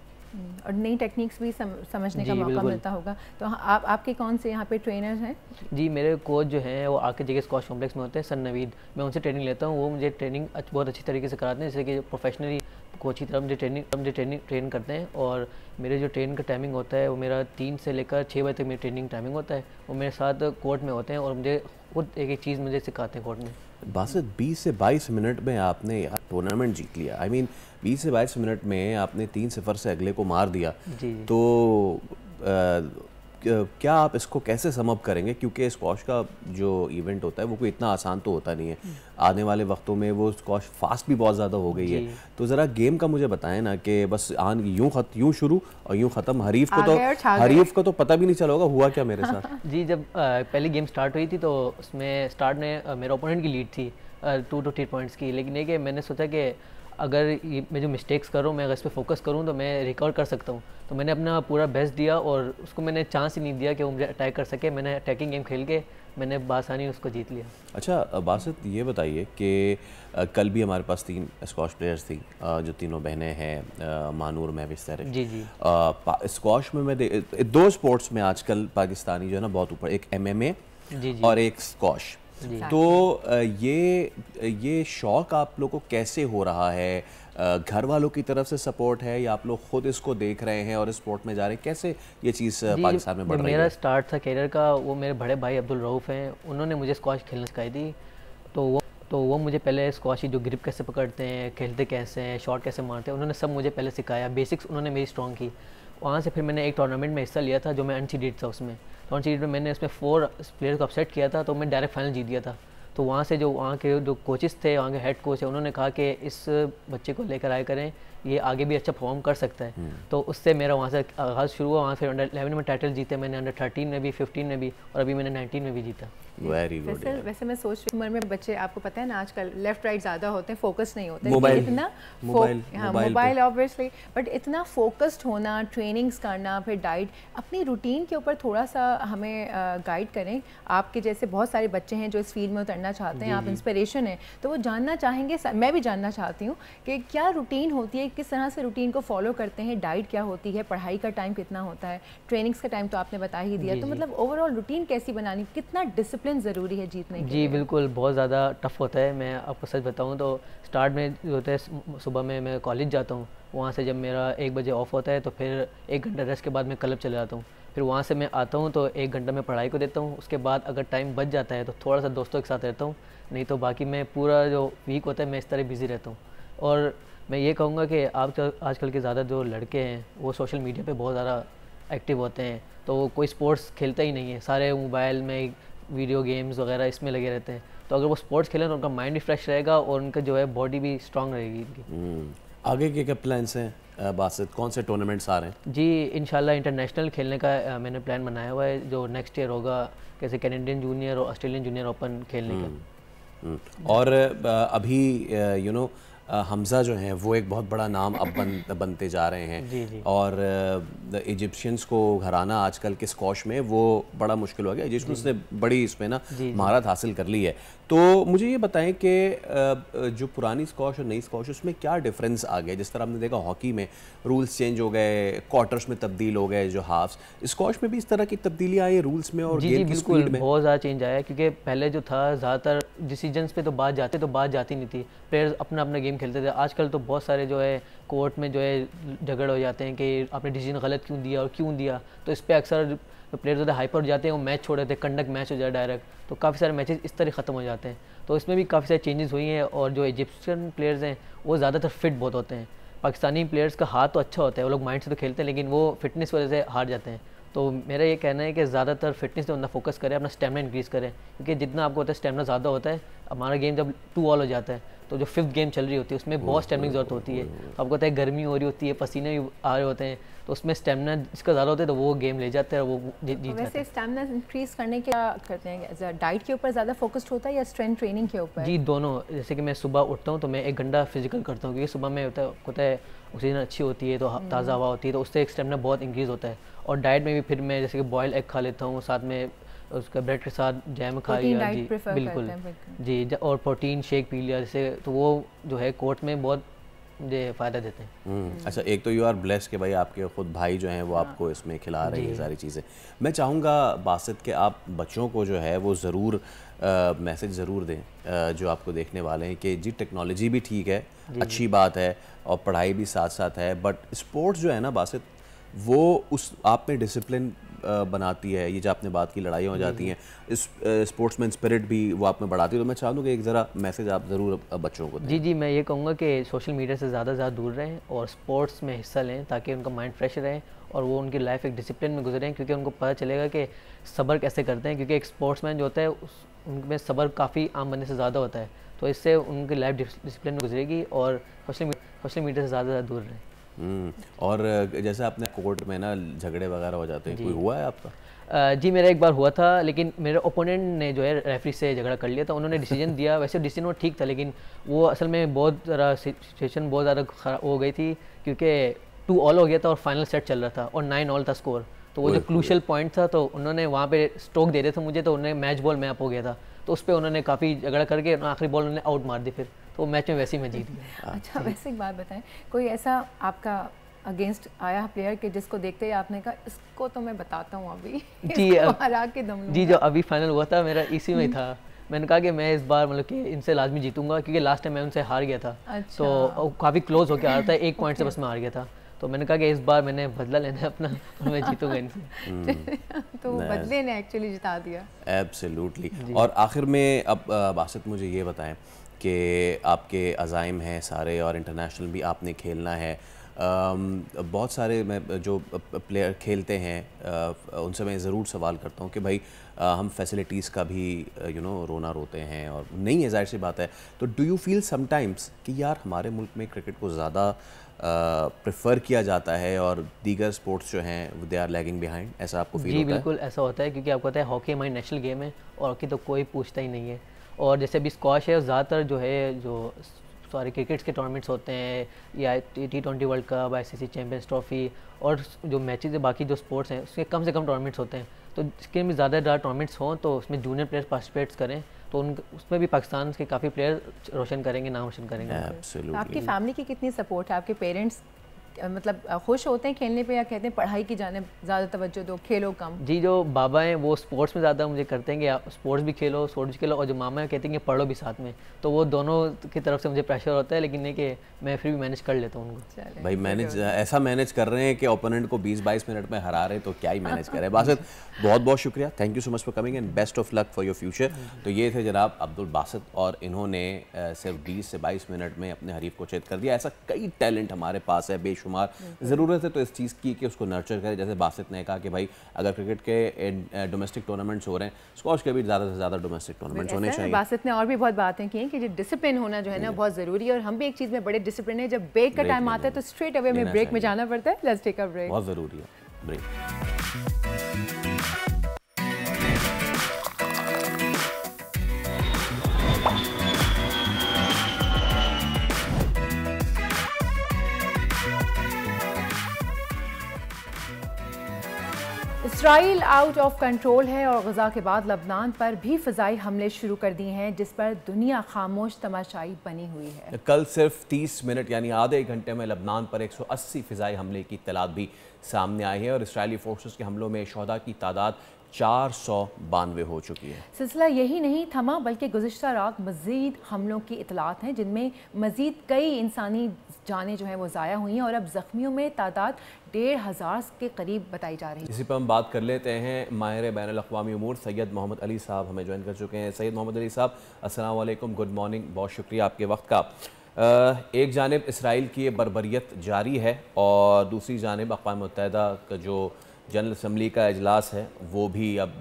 और नई टेक्निक्स भी समझने का मौका मिलता होगा। तो आपके कौन से यहाँ पे ट्रेनर्स हैं? जी मेरे कोच जो हैं वो आके जगह स्क्वाश कॉम्प्लेक्स में होते हैं, सर नवीद। मैं उनसे ट्रेनिंग लेता हूँ, वो मुझे ट्रेनिंग बहुत अच्छी तरीके से कराते हैं, जैसे कि प्रोफेशनली कोच की तरह मुझे ट्रेन करते हैं। और मेरे जो ट्रेन का टाइमिंग होता है वो मेरा 3 से लेकर 6 बजे तक मेरी ट्रेनिंग टाइमिंग होता है। वो मेरे साथ कोर्ट में होते हैं और मुझे खुद एक एक चीज़ मुझे सिखाते हैं कोर्ट में। बासित 20 से 22 मिनट में आपने यार टूर्नामेंट जीत लिया। आई मीन 20 से 22 मिनट में आपने 3-0 से अगले को मार दिया। जी। तो क्या आप इसको कैसे सम अप करेंगे, क्योंकि स्क्वॉश का जो इवेंट होता है वो कोई इतना आसान तो होता नहीं है। आने वाले वक्तों में वो स्क्वॉश फास्ट भी बहुत ज़्यादा हो गई है। तो ज़रा गेम का मुझे बताएं ना कि बस यूं शुरू और यूं ख़त्म। हरीफ को तो पता भी नहीं चला होगा हुआ क्या मेरे साथ। जी जब पहली गेम स्टार्ट हुई थी तो उसमें स्टार्ट में मेरे ओपोनेंट की लीड थी 2 to 3 पॉइंट्स की, लेकिन ये कि मैंने सोचा कि अगर मैं जो मिस्टेक्स करूँ, मैं अगर इस पर फोकस करूँ तो मैं रिकवर कर सकता हूँ। तो मैंने अपना पूरा बेस्ट दिया और उसको मैंने चांस ही नहीं दिया कि वो मुझे अटैक कर सके। मैंने अटैकिंग गेम खेल के मैंने बासानी उसको जीत लिया। अच्छा बासित ये बताइए कि कल भी हमारे पास 3 स्क्वॉश प्लेयर्स थी, जो तीनों बहनें हैं, मानूर, महविश, तहरीर। जी। स्क्वॉश में मैं 2 स्पोर्ट्स में आजकल पाकिस्तानी जो है ना बहुत ऊपर, एक MMA और एक स्क्वॉश। तो ये शौक़ आप लोगों को कैसे हो रहा है? घर वालों की तरफ से सपोर्ट है या आप लोग खुद इसको देख रहे हैं और इस स्पोर्ट में जा रहे हैं? कैसे ये चीज़ पाकिस्तान में बढ़ रही है? मेरा स्टार्ट था कैरियर का, वो मेरे बड़े भाई अब्दुल रऊफ़ हैं, उन्होंने मुझे स्क्वॉश खेलना सिखाई थी। तो वो मुझे पहले स्क्वॉश की जो ग्रिप कैसे पकड़ते हैं, खेलते कैसे हैं, शॉट कैसे मारते हैं, उन्होंने सब मुझे पहले सिखाया। बेसिक्स उन्होंने मेरी स्ट्रॉन्ग की। वहाँ से फिर मैंने एक टूर्नामेंट में हिस्सा लिया था जो मैं अनसीडेड था उसमें। तो अनसीडेड में मैंने उसमें 4 प्लेयर्स को अपसेट किया था, तो मैं डायरेक्ट फाइनल जीत गया था। तो वहाँ से जो वहाँ के जो कोचेस थे, वहाँ के हेड कोच है, उन्होंने कहा कि इस बच्चे को लेकर आए करें, ये आगे भी अच्छा परफॉर्म कर सकता है। तो उससे मेरा वहाँ से आगाज़ शुरू हुआ। वहाँ फिर अंडर 11 में टाइटल जीते मैंने, अंडर 13 में भी, 15 में भी, और अभी मैंने 19 में भी जीता। Very good. वैसे मैं सोच रही उम्र में बच्चे, आपको पता है ना आजकल लेफ्ट राइट ज़्यादा होते हैं, फोकस नहीं होते। मोबाइल ऑब्वियसली, बट इतना फोकस्ड होना, ट्रेनिंग्स करना, फिर डाइट, अपनी रूटीन के ऊपर थोड़ा सा हमें गाइड करें। आपके जैसे बहुत सारे बच्चे हैं जो इस फील्ड में उतरना चाहते हैं, आप इंस्पिरेशन है, तो वो जानना चाहेंगे, मैं भी जानना चाहती हूँ कि क्या रूटीन होती है, किस तरह से रूटीन को फॉलो करते हैं, डाइट क्या होती है, पढ़ाई का टाइम कितना होता है, ट्रेनिंग्स का टाइम तो आपने बता ही दिया। तो मतलब ओवरऑल रूटीन कैसी बनानी, कितना डिसिप्लिन ज़रूरी है जीतने के लिए? जी बिल्कुल, बहुत ज़्यादा टफ होता है। मैं आपको सच बताऊँ तो स्टार्ट में जो होता है, सुबह में मैं कॉलेज जाता हूँ, वहाँ से जब मेरा 1 बजे ऑफ होता है तो फिर 1 घंटा रेस्ट के बाद मैं क्लब चले जाता हूँ। फिर वहाँ से मैं आता हूँ तो 1 घंटा मैं पढ़ाई को देता हूँ। उसके बाद अगर टाइम बच जाता है तो थोड़ा सा दोस्तों के साथ रहता हूँ, नहीं तो बाकी मैं पूरा जो वीक होता है मैं इस तरह बिज़ी रहता हूँ। और मैं ये कहूँगा कि आजकल के ज़्यादा जो लड़के हैं वो सोशल मीडिया पे बहुत ज़्यादा एक्टिव होते हैं, तो कोई स्पोर्ट्स खेलता ही नहीं है, सारे मोबाइल में वीडियो गेम्स वगैरह इसमें लगे रहते हैं। तो अगर वो स्पोर्ट्स खेलें तो उनका माइंड भी फ्रेश रहेगा और उनका जो है बॉडी भी स्ट्रांग रहेगी इनकी। आगे के क्या प्लान्स हैं बासित, कौन से टूर्नामेंट्स आ रहे हैं? जी इंशाल्लाह इंटरनेशनल खेलने का मैंने प्लान बनाया हुआ है, जो नेक्स्ट ईयर होगा, कैसे कैनेडियन जूनियर और ऑस्ट्रेलियन जूनियर ओपन खेलने का। और अभी हमज़ा जो हैं वो एक बहुत बड़ा नाम अब बनते जा रहे हैं। जी। और इजिप्शियंस को हराना आजकल के स्क्वॉश में वो बड़ा मुश्किल हो गया। इजिप्शियंस ने बड़ी इसमें ना महारत हासिल कर ली है। तो मुझे ये बताएं कि जो पुरानी स्क्वॉश और नई स्क्वॉश, उसमें क्या डिफरेंस आ गया? जिस तरह हमने देखा हॉकी में रूल्स चेंज हो गए, क्वार्टर्स में तब्दील हो गए जो हाफ्स, स्क्वॉश में भी इस तरह की तब्दीली आई है रूल्स में और गेम की स्पीड में? बहुत ज़्यादा चेंज आया है, क्योंकि पहले जो था ज़्यादातर डिसीजंस पे तो बात जाती नहीं थी, प्लेयर्स अपना अपना गेम खेलते थे। आजकल तो बहुत सारे जो है कोर्ट में जो है झगड़ हो जाते हैं कि आपने डिसीजन गलत क्यों दिया और क्यों दिया, तो इस पर अक्सर प्लेयर्स ज़्यादा हाइपर हो जाते हैं, वो मैच छोड़ देते हैं, कंडक्ट मैच हो जाए डायरेक्ट, तो काफ़ी सारे मैचेस इस तरह ख़त्म हो जाते हैं। तो इसमें भी काफ़ी सारी चेंजेस हुई हैं। और जो इजिप्शियन प्लेयर्स हैं वो ज़्यादातर फिट बहुत होते हैं। पाकिस्तानी प्लेयर्स का हाथ तो अच्छा होता है, वो लोग माइंड से तो खेलते हैं, लेकिन वो फिटनेस वजह से हार जाते हैं। तो मेरा ये कहना है कि ज़्यादातर फिटनेस पे बंदा फोकस करे, अपना स्टेमिना इंक्रीज़ करे, क्योंकि जितना आपको होता है स्टेमिना ज़्यादा होता है, हमारा गेम जब 2 ऑल हो जाता है तो जो 5th गेम चल रही होती है उसमें बहुत स्टेमिना की ज़रूरत होती है। तो आपको पता है गर्मी हो रही होती है, पसीने भी आ रहे होते हैं, तो उसमें स्टेमिना जिसका ज़्यादा होता है तो वो गेम ले जाता है और वो जीत जाता है। वैसे स्टेमिना इंक्रीज़ करने के क्या करते हैं, डाइट के ऊपर ज़्यादा फोकस्ड होता है या स्ट्रेंथ ट्रेनिंग के ऊपर? जी दोनों। जैसे कि मैं सुबह उठता हूँ तो मैं 1 घंटा फिजिकल करता हूँ, क्योंकि सुबह में होता है ऑक्सीजन अच्छी होती है, तो ताज़ा हवा होती है, तो उससे एक स्टेमिना बहुत इंक्रीज़ होता है। और डाइट में भी फिर मैं जैसे कि बॉयल एग खा लेता हूँ, साथ में उसका ब्रेड के साथ जैम खा लिया जी, बिल्कुल जी, और प्रोटीन शेक पी लिया जैसे, तो वो जो है कोर्ट में बहुत मुझे फ़ायदा देते हैं। अच्छा, एक तो यू आर ब्लेस्ड कि भाई आपके खुद भाई जो हैं वो आपको इसमें खिला रहे हैं सारी चीज़ें। मैं चाहूँगा बासित कि आप बच्चों को जो है वो ज़रूर मैसेज ज़रूर दें जो आपको देखने वाले हैं कि जी टेक्नोलॉजी भी ठीक है, अच्छी बात है, और पढ़ाई भी साथ साथ है, बट स्पोर्ट्स जो है ना बासित, वो उस आप में डिसिप्लिन बनाती है। ये जो आपने बात की लड़ाई हो जाती हैं, इस स्पोर्ट्समैन स्पिरिट भी वो आप में बढ़ाती है। तो मैं चाहूँगा कि एक ज़रा मैसेज आप ज़रूर बच्चों को दें। जी, मैं ये कहूँगा कि सोशल मीडिया से ज़्यादा दूर रहें और स्पोर्ट्स में हिस्सा लें, ताकि उनका माइंड फ्रेश रहे और वो उनकी लाइफ एक डिसिप्लिन में गुजरें, क्योंकि उनको पता चलेगा कि सब्र कैसे करते हैं, क्योंकि एक स्पोर्ट्समैन जो होता है उनमें सब्र काफ़ी आम बंदे से ज़्यादा होता है। तो इससे उनकी लाइफ डिसिप्लिन में गुजरेगी और सोशल मीडिया से ज़्यादा दूर रहें। और जैसे आपने कोर्ट में ना झगड़े वगैरह हो जाते हैं, कोई हुआ है आपका? जी मेरा एक बार हुआ था, लेकिन मेरे ओपोनेंट ने जो है रेफरी से झगड़ा कर लिया था। उन्होंने डिसीजन दिया, वैसे डिसीजन वो ठीक था, लेकिन वो असल में बहुत ज़्यादा सिचुएशन बहुत ज़्यादा ख़राब हो गई थी, क्योंकि 2 ऑल हो गया था और फाइनल सेट चल रहा था और 9 ऑल था स्कोर। तो वो जो क्रूशियल पॉइंट था, तो उन्होंने वहाँ पे स्ट्रोक दे रहे थे मुझे, तो उन्होंने मैच बॉल मैप हो गया था, तो उस पर उन्होंने काफ़ी झगड़ा करके आखिरी बॉल उन्होंने आउट मार दी फिर, तो मैच में वैसे ही मैं जीत गया। अच्छा, वैसे एक बात बताएं, कोई ऐसा आपका अगेंस्ट आया प्लेयर कि जिसको देखते ही आपने कहा इसको तो मैं बताता हूँ अभी जी हरा के दम लूंगा? जी, जो अभी फाइनल हुआ था मेरा इसी में था। मैंने कहा कि मैं इस बार मतलब कि इनसे लाजमी जीतूंगा, क्योंकि लास्ट टाइम मैं उनसे हार गया था। अच्छा। तो काफ़ी क्लोज होकर हारा था, 1 पॉइंट से बस मैं हार गया था। तो मैंने कहा कि इस बार मैंने बदला लेना है अपना, तो मैं जीतूंगा इनसे। तो बदले ने एक्चुअली जिता दिया। एब्सोल्युटली। और आखिर में अब बासित मुझे ये बताएं कि आपके अज़ाइम हैं सारे और इंटरनेशनल भी आपने खेलना है। बहुत सारे मैं जो प्लेयर खेलते हैं उनसे मैं ज़रूर सवाल करता हूँ कि भाई हम फैसिलिटीज़ का भी रोना रोते हैं, और नहीं है, ज़ाहिर सी बात है। तो डू यू फील समटाइम्स कि यार हमारे मुल्क में क्रिकेट को ज़्यादा प्रेफर किया जाता है और दीगर स्पोर्ट्स जो हैं दे आर लैगिंग बिहाइंड, ऐसा आपको फील होता है? जी बिल्कुल ऐसा होता है, क्योंकि आपको पता है हॉकी हमारी नेशनल गेम है और हॉकी तो कोई पूछता ही नहीं है। और जैसे अभी स्क्वाश है, ज़्यादातर जो है जो सारे क्रिकेट्स के टूर्नामेंट्स होते हैं, या T20 world cup, ICC champions trophy, और जो मैचेस है बाकी जो स्पोर्ट्स हैं उसके कम से कम टूर्नामेंट्स होते हैं। तो इसके में ज़्यादा टूर्नामेंट्स हों तो उसमें जूनियर प्लेयर्स पार्टिसिपेट्स करें, तो उसमें भी पाकिस्तान के काफ़ी प्लेयर रोशन करेंगे, नाम रोशन करेंगे। Absolutely. आपकी फैमिली की कितनी सपोर्ट है? आपके पेरेंट्स मतलब खुश होते हैं खेलने पे, या कहते हैं पढ़ाई की जाने ज़्यादा तवज्जो दो, खेलो कम? जी, जो बाबा हैं वो स्पोर्ट्स में ज़्यादा मुझे करते हैं कि आप स्पोर्ट्स भी खेलो, स्पोर्ट्स भी खेलो, और जो मामा है कहते हैं कि पढ़ो भी साथ में। तो वो दोनों की तरफ से मुझे प्रेशर होता है, लेकिन नहीं कि मैं फिर भी मैनेज कर लेता हूँ उनको। भाई मैनेज ऐसा मैनेज कर रहे हैं कि ओपोनेंट को 20-22 मिनट में हरा रहे हैं, तो क्या ही मैनेज करें। बासित बहुत बहुत शुक्रिया, thank you so much for coming and best of luck for your future. तो ये थे जनाब अब्दुल बासित, और इन्होंने सिर्फ 20 से 22 मिनट में अपने हरीफ को चेत कर दिया। ऐसा कई टैलेंट हमारे पास है बेशुमार, ज़रूरत है तो इस चीज़ की कि उसको नर्चर करें। जैसे बासित ने कहा कि भाई अगर क्रिकेट के डोमेस्टिक टूर्नामेंट्स हो रहे हैं, स्क्वॉश के भी ज़्यादा से ज़्यादा डोमेस्टिक टूर्नामेंट्स होने चाहिए। बासित ने और भी बहुत बातें की हैं कि जो डिसिप्लिन होना जो है ना बहुत ज़रूरी है, और हम भी एक चीज़ में बड़े डिसिप्लिन है, जब ब्रेक का टाइम आता है तो स्ट्रेट अवे में ब्रेक में जाना पड़ता है। लेट्स टेक अ ब्रेक, बहुत ज़रूरी है break. Israel out of control है और गजा के बाद लबनान पर भी फ़िज़ाई हमले शुरू कर दिए हैं, जिस पर दुनिया खामोश तमाशाई बनी हुई है। कल सिर्फ 30 मिनट यानी आधे एक घंटे में लबनान पर 180 फ़िज़ाई हमले की इत्तलात भी सामने आई है, और इसराइली फोर्सेस के हमलों में शहदा की तादाद 492 हो चुकी है। सिलसिला यही नहीं थमा, बल्कि गुज़िश्ता रात मज़ीद हमलों की इतलात हैं, जिनमें मज़ीद कई इंसानी जानें जो हैं वो ज़ाया हुई हैं, और अब ज़ख्मियों में तादाद 1500 के करीब बताई जा रही है। इसी पर हम बात कर लेते हैं। माहिर बैनुल अक़वामी उमूर सैयद मोहम्मद अली साहब हमें ज्वाइन कर चुके हैं। सैयद मोहम्मद अली साहब, अस्सलाम वालेकुम, गुड मॉर्निंग, बहुत शुक्रिया आपके वक्त का। एक जानिब इसराइल की ये बर्बरियत जारी है और दूसरी जानिब अक़वाम मुत्तहिदा का जो जनरल असम्बली का इजलास है वो भी अब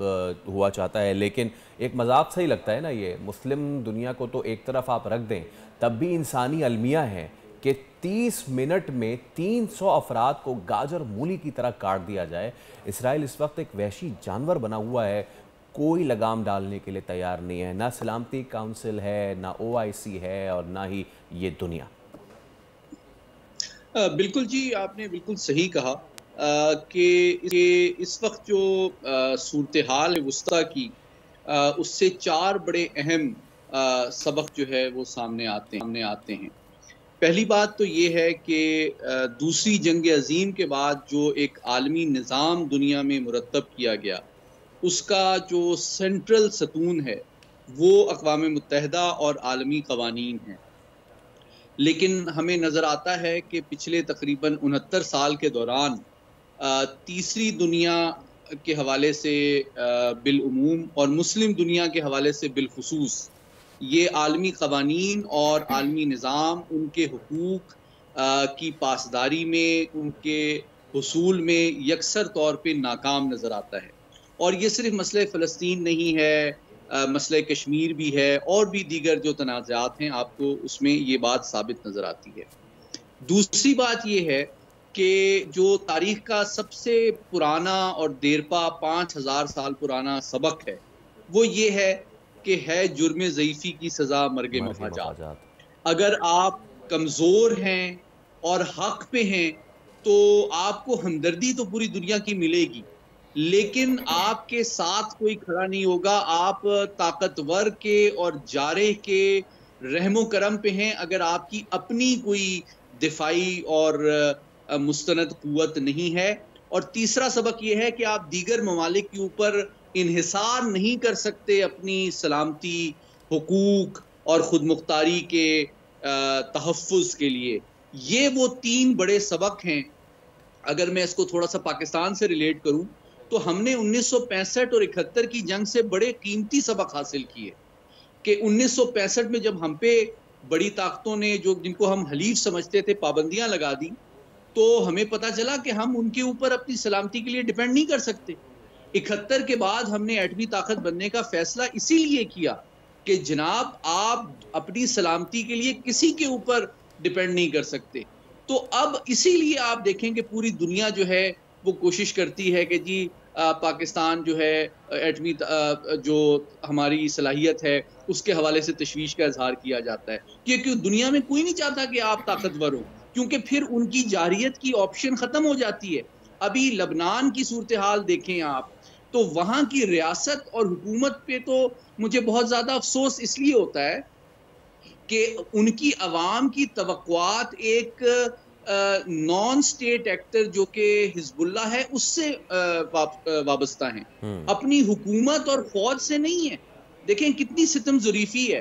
हुआ चाहता है। लेकिन एक मजाक सही लगता है ना, ये मुस्लिम दुनिया को तो एक तरफ आप रख दें, तब भी इंसानी अलमिया है कि 30 मिनट में 300 अफराद को गाजर मूली की तरह काट दिया जाए। इसराइल इस वक्त एक वहशी जानवर बना हुआ है, कोई लगाम डालने के लिए तैयार नहीं है। ना सलामती काउंसिल है, ना OIC है, और ना ही ये दुनिया। बिल्कुल जी, आपने बिल्कुल सही कहा कि इस वक्त जो सूरत हाल वुस्ता की उससे 4 बड़े अहम सबक जो है वो सामने आते हैं। पहली बात तो ये है कि दूसरी जंग अजीम के बाद जो एक आलमी निज़ाम दुनिया में मुरतब किया गया, उसका जो सेंट्रल सतून है वो अक़वाम मुत्तहिदा और आलमी क़वानीन है। लेकिन हमें नज़र आता है कि पिछले तकरीबन 69 साल के दौरान तीसरी दुनिया के हवाले से बिलउमूम और मुस्लिम दुनिया के हवाले से बिलखुसूस ये आलमी क़वानीन और आलमी निज़ाम उनके हुकूक की पासदारी में, उनके हुसूल में यकसर तौर पे नाकाम नज़र आता है। और ये सिर्फ मसले फ़लस्तीन नहीं है, मसले कश्मीर भी है, और भी दीगर जो तनाज़ात हैं आपको उसमें ये बात साबित नज़र आती है। दूसरी बात ये है कि जो तारीख़ का सबसे पुराना और देरपा 5000 साल पुराना सबक है वो ये है कि है जुर्म ज़ईफ़ी की सज़ा मर्ग मफाजात। अगर आप कमज़ोर हैं और हक़ पे हैं तो आपको हमदर्दी तो पूरी दुनिया की मिलेगी, लेकिन आपके साथ कोई खड़ा नहीं होगा। आप ताकतवर के और जारे के रहमो करम पे हैं अगर आपकी अपनी कोई दिफाई और मुस्तनद कुव्वत नहीं है। और तीसरा सबक ये है कि आप दीगर ममालिक के ऊपर इन्हिसार नहीं कर सकते अपनी सलामती, हुकूक और खुद मुख्तारी के तहफ़्फ़ुज़ के लिए। ये वो 3 बड़े सबक हैं। अगर मैं इसको थोड़ा सा पाकिस्तान से रिलेट करूं तो हमने 1965 और 71 की जंग से बड़े कीमती सबक हासिल किए कि 1965 में जब हम पे बड़ी ताकतों ने जिनको हम हलीफ समझते थे पाबंदियां लगा दी, तो हमें पता चला कि हम उनके ऊपर अपनी सलामती के लिए डिपेंड नहीं कर सकते। 71 के बाद हमने एटमी ताकत बनने का फैसला इसीलिए किया कि जनाब आप अपनी सलामती के लिए किसी के ऊपर डिपेंड नहीं कर सकते। तो अब इसीलिए आप देखें कि पूरी दुनिया जो है वो कोशिश करती है कि जी पाकिस्तान जो है एटमी जो हमारी सलाहियत है उसके हवाले से तशवीश का इजहार किया जाता है, क्योंकि दुनिया में कोई नहीं चाहता कि आप ताकतवर हो, क्योंकि फिर उनकी जारियत की ऑप्शन ख़त्म हो जाती है। अभी लबनान की सूरत हाल देखें आप, तो वहाँ की रियासत और हुकूमत पे तो मुझे बहुत ज़्यादा अफसोस इसलिए होता है कि उनकी अवाम की तवक्कुआत एक नॉन स्टेट एक्टर जो कि हिजबुल्लाह है उससे वाबस्ता हैं, अपनी हुकूमत और फौज से नहीं है। देखें कितनी सितम ज़रीफ़ी है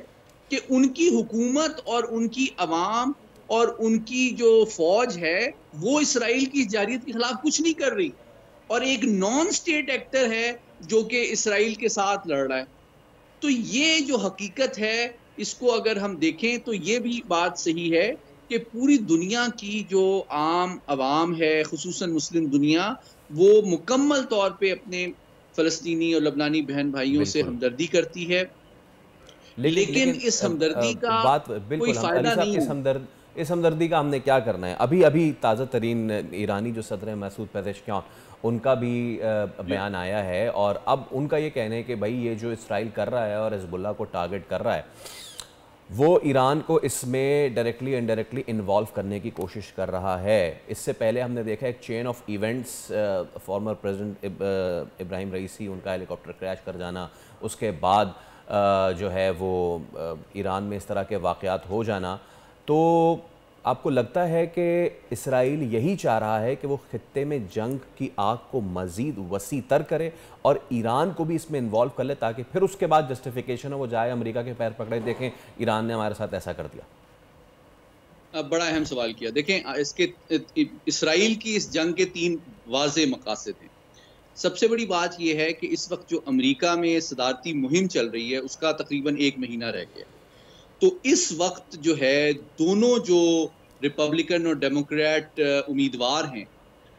कि उनकी हुकूमत और उनकी अवाम और उनकी जो फौज है वो इसराइल की जारियत के खिलाफ कुछ नहीं कर रही, और एक नॉन स्टेट एक्टर है जो कि इसराइल के साथ लड़ रहा है। तो ये जो हकीकत है इसको अगर हम देखें तो ये भी बात सही है कि पूरी दुनिया की जो आम अवाम है, खुसूसन मुस्लिम दुनिया, वो मुकम्मल तौर पे अपने फ़लस्तीनी और लबनानी बहन भाइयों से हमदर्दी करती है, लेकिन इस हमदर्दी का बात कोई बिल्कुल फ़ायदा नहीं है। इस हमदर्दी का हमने क्या करना है? अभी ताज़ा तरीन ईरानी जो सदर मसूद पेज़ेश्कियान, उनका भी बयान आया है, और अब उनका ये कहना है कि भाई ये जो इसराइल कर रहा है और हिज़्बुल्लाह को टारगेट कर रहा है, वो ईरान को इसमें डायरेक्टली इनडायरेक्टली इन्वॉल्व करने की कोशिश कर रहा है। इससे पहले हमने देखा एक chain of events, former president Ibrahim Raisi, उनका हेलीकॉप्टर क्रैश कर जाना, उसके बाद जो है वो ईरान में इस तरह के वाक़यात हो जाना। तो आपको लगता है कि इसराइल यही चाह रहा है कि वो खित्ते में जंग की आग को मज़ीद वसी तर करे और ईरान को भी इसमें इन्वॉल्व कर ले, ताकि फिर उसके बाद जस्टिफिकेशन हो वो जाए अमेरिका के पैर पकड़े, देखें ईरान ने हमारे साथ ऐसा कर दिया? बड़ा अहम सवाल किया। देखें इसके इसराइल की इस जंग के 3 वाज़े मकासद हैं। सबसे बड़ी बात यह है कि इस वक्त जो अमेरिका में सदारती मुहिम चल रही है उसका तकरीबन 1 महीना रह गया। तो इस वक्त जो है दोनों जो रिपब्लिकन और डेमोक्रेट उम्मीदवार हैं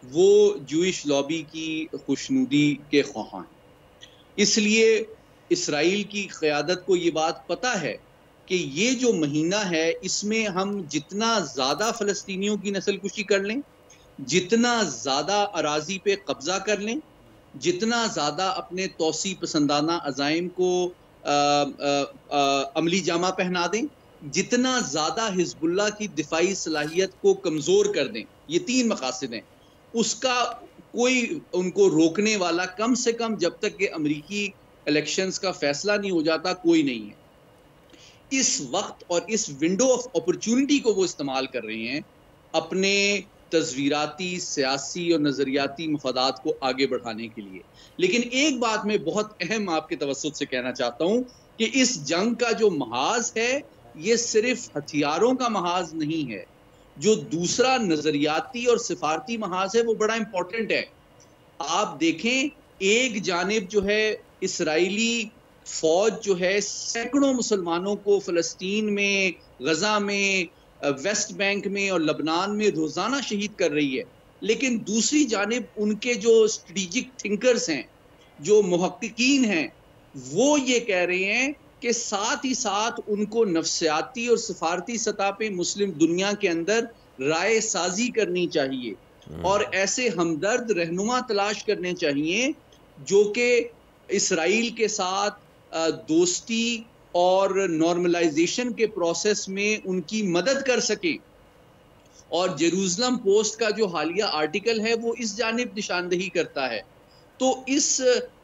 वो जूइश लॉबी की खुशनुदी के ख्वाहां हैं। इसलिए इसराइल की क़यादत को ये बात पता है कि ये जो महीना है इसमें हम जितना ज़्यादा फ़लस्तीनियों की नस्लकुशी कर लें, जितना ज़्यादा अराज़ी पे कब्ज़ा कर लें, जितना ज़्यादा अपने तौसी पसंदाना अज़ाइम को अमली जामा पहना दें, जितना ज़्यादा हिज़्बुल्लाह की दिफाई सलाहियत को कमज़ोर कर दें, ये 3 मकासद हैं, उसका कोई उनको रोकने वाला कम से कम जब तक कि अमरीकी इलेक्शंस का फैसला नहीं हो जाता कोई नहीं है। इस वक्त और इस विंडो ऑफ अपॉर्चुनिटी को वो इस्तेमाल कर रहे हैं अपने तस्वीराती, सियासी और नज़रियाती मफादात को आगे बढ़ाने के लिए। लेकिन एक बात मैं बहुत अहम आपके तवज्जुह से कहना चाहता हूँ कि इस जंग का जो महाज है ये सिर्फ हथियारों का महाज नहीं है, जो दूसरा नज़रियाती और सिफारती महाज है वो बड़ा इंपॉर्टेंट है। आप देखें, एक जानिब जो है इसराइली फौज जो है सैकड़ों मुसलमानों को फ़लस्तीन में, गज़ा में, वेस्ट बैंक में और लबनान में रोज़ाना शहीद कर रही है, लेकिन दूसरी जानिब उनके जो स्ट्रेटेजिक थिंकर्स हैं, जो मुहक्किकीन हैं, वो ये कह रहे हैं कि साथ ही साथ उनको नफ्सियाती और सफारती सतह पे मुस्लिम दुनिया के अंदर राय साजी करनी चाहिए और ऐसे हमदर्द रहनुमा तलाश करने चाहिए जो कि इसराइल के साथ दोस्ती और नॉर्मलाइजेशन के प्रोसेस में उनकी मदद कर सके। और जेरूसलम पोस्ट का जो हालिया आर्टिकल है वो इस जानिब निशानदही करता है। तो इस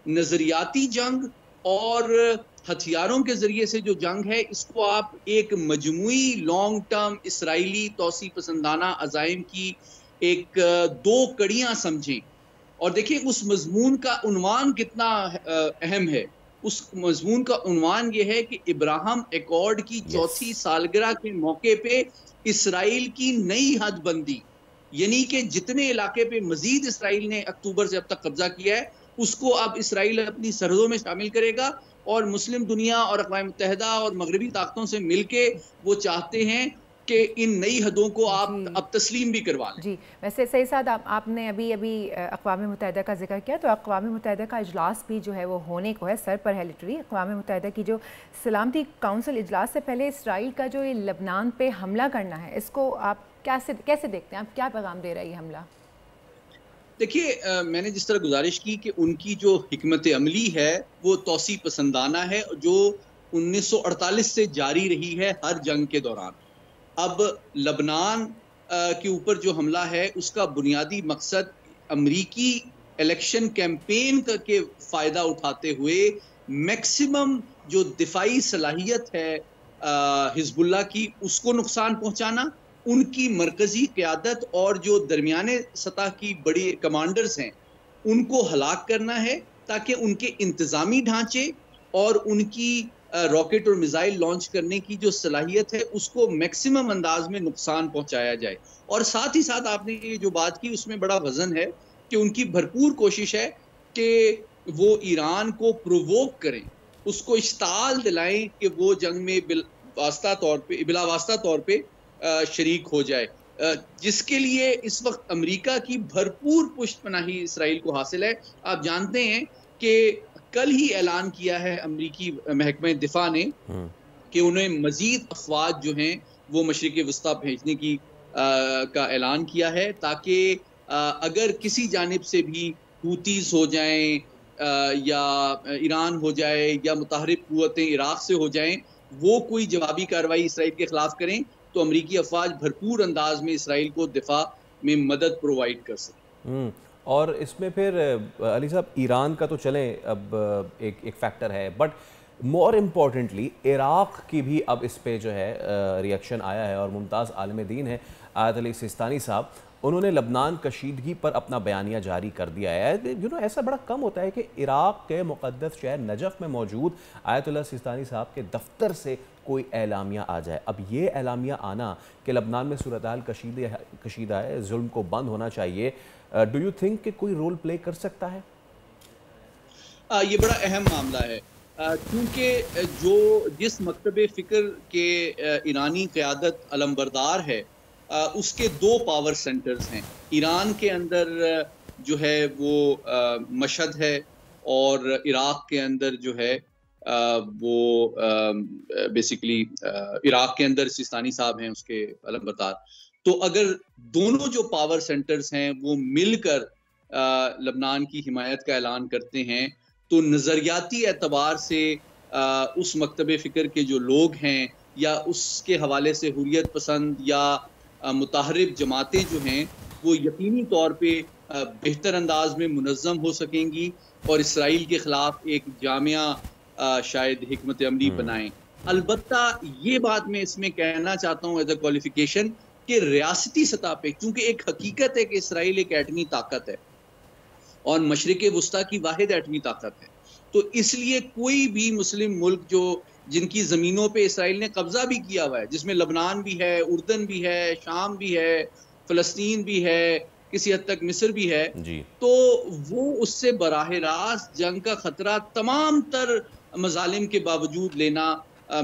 नज़रियाती जंग और हथियारों के ज़रिए से जो जंग है, इसको आप एक मजमुई लॉन्ग टर्म इसराइली तौसी पसंदाना अज़ाइम की एक 2 कड़ियाँ समझें। और देखिए उस मजमून का उन्वान कितना अहम है। उस मजमून का उन्वान ये है कि इब्राहिम एकॉर्ड की चौथी सालगिरह के मौके पे इसराइल की नई हदबंदी, यानी कि जितने इलाके पे मजीद इसराइल ने अक्टूबर से अब तक कब्जा किया है उसको अब इसराइल अपनी सरहदों में शामिल करेगा और मुस्लिम दुनिया और अक़वाम मुत्तहिदा और मगरबी ताकतों से मिलके वो चाहते हैं कि इन नई हदों को आप अब तस्लीम भी करवा लें। जी, वैसे सही साथ आपने अभी अक़वाम मुत्तहिदा का जिक्र किया, तो अक़वाम मुत्तहिदा का इजलास भी जो है वो होने को है, सर पर है लिटरली। अक़वाम मुत्तहिदा की जो सलामती काउंसिल इजलास से पहले इसराइल का जो ये लबनान पे हमला करना है, इसको आप कैसे देखते हैं? आप क्या पैगाम दे रहा है ये हमला? देखिए, मैंने जिस तरह गुजारिश की कि उनकी जो हिकमत अमली है वो तौसी पसंदाना है जो 1948 से जारी रही है हर जंग के दौरान। अब लबनान के ऊपर जो हमला है उसका बुनियादी मकसद अमरीकी इलेक्शन कैंपेन के फ़ायदा उठाते हुए मैक्सिमम जो दिफाई सलाहियत है हिज़्बुल्लाह की उसको नुकसान पहुंचाना, उनकी मरकज़ी क़यादत और जो दरमियाने सतह की बड़ी कमांडर्स हैं उनको हलाक करना है ताकि उनके इंतज़ामी ढांचे और उनकी रॉकेट और मिसाइल लॉन्च करने की जो सलाहियत है उसको मैक्सिमम अंदाज में नुकसान पहुंचाया जाए। और साथ ही साथ आपने ये जो बात की उसमें बड़ा वजन है कि उनकी भरपूर कोशिश है कि वो ईरान को प्रोवोक करें, उसको इश्ताल दिलाएं कि वो जंग में बिलावास्ता तौर पे शरीक हो जाए, जिसके लिए इस वक्त अमेरिका की भरपूर पुष्टपनाही इसराइल को हासिल है। आप जानते हैं कि कल ही ऐलान किया है अमरीकी महकमे दिफा ने कि उन्हें मजीद अफवाज जो हैं वो मशरिक़ वस्ता भेजने की का ऐलान किया है ताकि अगर किसी जानिब से भी हूतीज़ हो जाएं या ईरान हो जाए या मुताहरिब क़ुव्वतें इराक़ से हो जाएं, वो कोई जवाबी कार्रवाई इसराइल के ख़िलाफ़ करें तो अमरीकी अफवाज भरपूर अंदाज में इसराइल को दिफा में मदद प्रोवाइड कर सकें। और इसमें फिर अली साहब ईरान का तो चले अब एक फैक्टर है, बट मोर इम्पॉर्टेंटली इराक़ की भी अब इस पे जो है रिएक्शन आया है और मुमताज़ आलिम दीन है आयत अली सिस्तानी साहब, उन्होंने लबनान कशीदगी पर अपना बयानिया जारी कर दिया है। ऐसा बड़ा कम होता है कि इराक़ के मुक़द्दस शहर नजफ़ में मौजूद आयतुल्लाह सिस्तानी साहब के दफ्तर से कोई एलामिया आ जाए। अब ये एलामिया आना कि लबनान में सूरत-ए-हाल कशीदा है, जुल्म को बंद होना चाहिए, डू यू थिंक कि कोई रोल प्ले कर सकता है? ये बड़ा अहम मामला है क्योंकि जिस मकतब फ़िक्र के ईरानी क़यादत अलमबरदार है उसके 2 पावर सेंटर्स हैं। ईरान के अंदर जो है वो मशहद है, और इराक के अंदर जो है वो बेसिकली इराक के अंदर सिस्तानी साहब हैं उसके अलमबरदार। तो अगर दोनों जो पावर सेंटर्स हैं वो मिलकर लबनान की हिमायत का ऐलान करते हैं, तो नज़रियाती एतबार से उस मकतब फ़िक्र के जो लोग हैं या उसके हवाले से हुर्रियत पसंद या मुताहरिब जमातें जो हैं वो यकीनी तौर पे बेहतर अंदाज में मुनज़्ज़म हो सकेंगी और इसराइल के ख़िलाफ़ एक जामिया शायद हिकमत अमली बनाएं। अलबत्ता ये बात मैं इसमें कहना चाहता हूँ एज अ क्वालिफिकेशन कि रियासती सतह पे, चूँकि एक हकीकत है कि इसराइल एक एटमी ताकत है और मशरिक़ वुस्ता की वाहिद एटमी ताकत है, तो इसलिए कोई भी मुस्लिम मुल्क जो जिनकी ज़मीनों पे इसराइल ने कब्ज़ा भी किया हुआ है, जिसमें लबनान भी है, उर्दन भी है, शाम भी है, फ़लस्तीन भी है, किसी हद तक मिस्र भी है जी, तो वो उससे बराह रास्त जंग का ख़तरा तमाम तर मज़ालिम के बावजूद लेना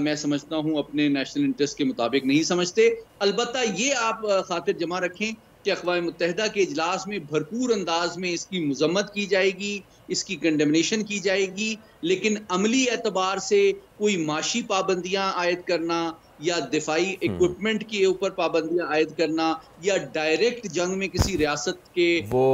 मैं समझता हूँ अपने नेशनल इंटरेस्ट के मुताबिक नहीं समझते। अलबत्ता ये आप खातिर जमा रखें कि अक़वाम मुत्तहिदा के इजलास में भरपूर अंदाज में इसकी मज़म्मत की जाएगी, इसकी कंडेमनेशन की जाएगी, लेकिन अमली एतबार से कोई माशी पाबंदियाँ आयद करना या दिफाई इक्विपमेंट के ऊपर पाबंदियां आयद करना या डायरेक्ट जंग में किसी रियासत के वो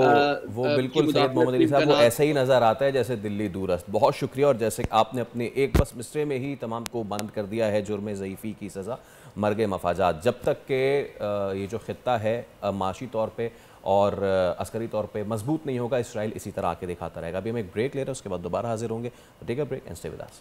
बिल्कुल सैयद मोहम्मद अली साहब, वो ऐसा ही नज़र आता है जैसे दिल्ली दूरस्त। बहुत शुक्रिया। और जैसे आपने अपने एक बस मिसरे में ही तमाम को बंद कर दिया है जुर्म ज़ईफ़ी की सज़ा, मर्ग मफाजात। जब तक के ये जो खित्ता है माशी तौर पर और अस्करी तौर पे मजबूत नहीं होगा, इसराइल इसी तरह आके दिखाता रहेगा। अभी हम एक ब्रेक ले रहे हैं, उसके बाद दोबारा हाजिर होंगे। Take a break and stay with us.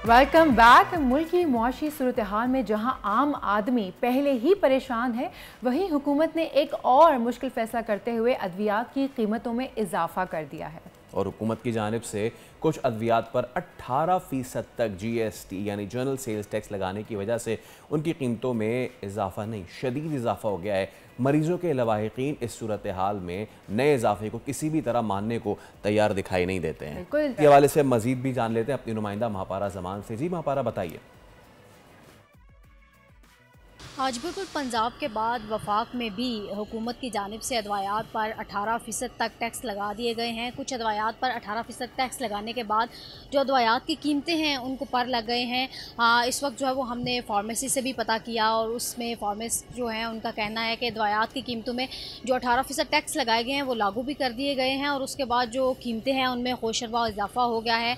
Welcome back. मुल्क की मुआशी सूरत हाल में जहां आम आदमी पहले ही परेशान है, वहीं हुकूमत ने एक और मुश्किल फैसला करते हुए अद्वियात की कीमतों में इजाफा कर दिया है। और हुकूमत की जानिब से कुछ अद्वियात पर 18% तक GST यानी जनरल सेल्स टैक्स लगाने की वजह से उनकी कीमतों में इजाफा नहीं, शदीद इजाफा हो गया है। मरीजों के लवाहिकीन इस सूरत हाल में नए इजाफे को किसी भी तरह मानने को तैयार दिखाई नहीं देते हैं। इस हवाले से मजीद भी जान लेते हैं अपनी नुमाइंदा महापारा जमान से। जी महापारा, बताइए। आज बिल्कुल पंजाब के बाद वफाक में भी हुकूमत की जानिब से अदवायात पर 18% तक टैक्स लगा दिए गए हैं। कुछ अदवायात पर 18% टैक्स लगाने के बाद जो अदवायात की कीमतें हैं उनको पर लग गए हैं। इस वक्त जो है वो हमने फार्मेसी से भी पता किया और उसमें फार्मेसिस्ट जो हैं उनका कहना है कि अदवायात की कीमतों में जो 18% टैक्स लगाए गए हैं वो लागू भी कर दिए गए हैं और उसके बाद जो कीमतें हैं उनमें होशरबा इजाफा हो गया है।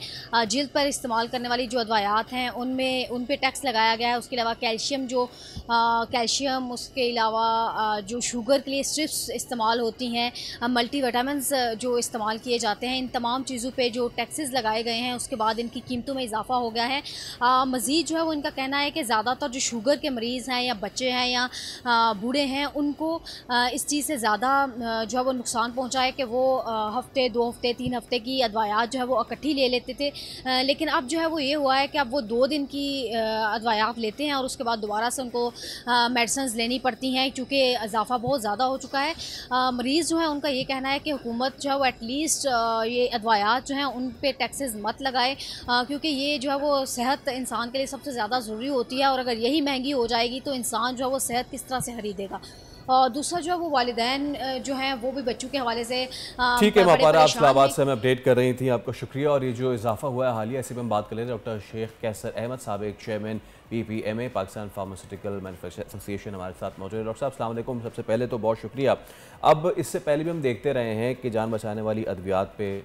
जिल्द पर इस्तेमाल करने वाली जो अदवायात हैं उन पर टैक्स लगाया गया है। उसके अलावा कैल्शियम, उसके अलावा जो शुगर के लिए स्ट्रिप्स इस्तेमाल होती हैं, मल्टीविटामिन्स जो इस्तेमाल किए जाते हैं, इन तमाम चीज़ों पे जो टैक्सेस लगाए गए हैं उसके बाद इनकी कीमतों में इजाफा हो गया है। मज़ीद जो है वो इनका कहना है कि ज़्यादातर जो शुगर के मरीज़ हैं या बच्चे हैं या बूढ़े हैं उनको इस चीज़ से ज़्यादा जो है वो नुकसान पहुँचा है कि वो हफ़्ते 2 हफ़्ते 3 हफ़्ते की अदवायात जो है वो इकट्ठी ले लेते थे, लेकिन अब जो है वो ये हुआ है कि अब वो 2 दिन की अदवायात लेते हैं और उसके बाद दोबारा से उनको मेडिसिन लेनी पड़ती हैं क्योंकि इजाफा बहुत ज़्यादा हो चुका है। मरीज़ जो है उनका ये कहना है कि हुकूमत जो है वो एटलीस्ट ये अदवायात जो हैं उन पे टैक्सेस मत लगाए क्योंकि ये जो है वो सेहत इंसान के लिए सबसे ज़्यादा ज़रूरी होती है और अगर यही महंगी हो जाएगी तो इंसान जो है वो सेहत किस तरह से खरीदेगा। और दूसरा जो है वो वालिदैन जो हैं वो भी बच्चों के हवाले से ठीक है। महापारा, आप इस्लामाबाद से हमें अपडेट कर रही थी, आपका शुक्रिया। और ये जो इजाफा हुआ है हालिया, इसी पर हम बात कर ले रहे हैं। डॉक्टर शेख कैसर अहमद साबिक chairman PPMA Pakistan pharmaceutical manufacturers association हमारे साथ मौजूद है। डॉक्टर साहब अस्सलाम वालेकुम। सबसे पहले तो बहुत शुक्रिया। अब इससे पहले भी हम देखते रहे हैं कि जान बचाने वाली अद्वियात पे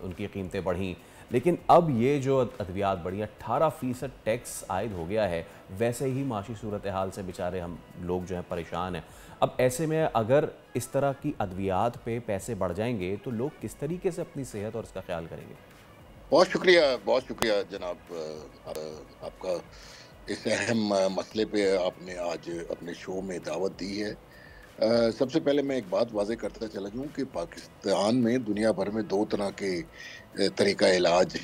उनकी कीमतें बढ़ी, लेकिन अब ये जो अद्वियात बढ़ी 18% टैक्स आयद हो गया है। वैसे ही माशी सूरत हाल से बेचारे हम लोग जो हैं परेशान हैं। अब ऐसे में अगर इस तरह की अद्वियात पे पैसे बढ़ जाएंगे तो लोग किस तरीके से अपनी सेहत और इसका ख्याल करेंगे? बहुत शुक्रिया जनाब, आपका इस अहम मसले पे आपने आज अपने शो में दावत दी है। सबसे पहले मैं एक बात वाज़ेह करता चला जाऊँ कि पाकिस्तान में दुनिया भर में 2 तरह के तरीका इलाज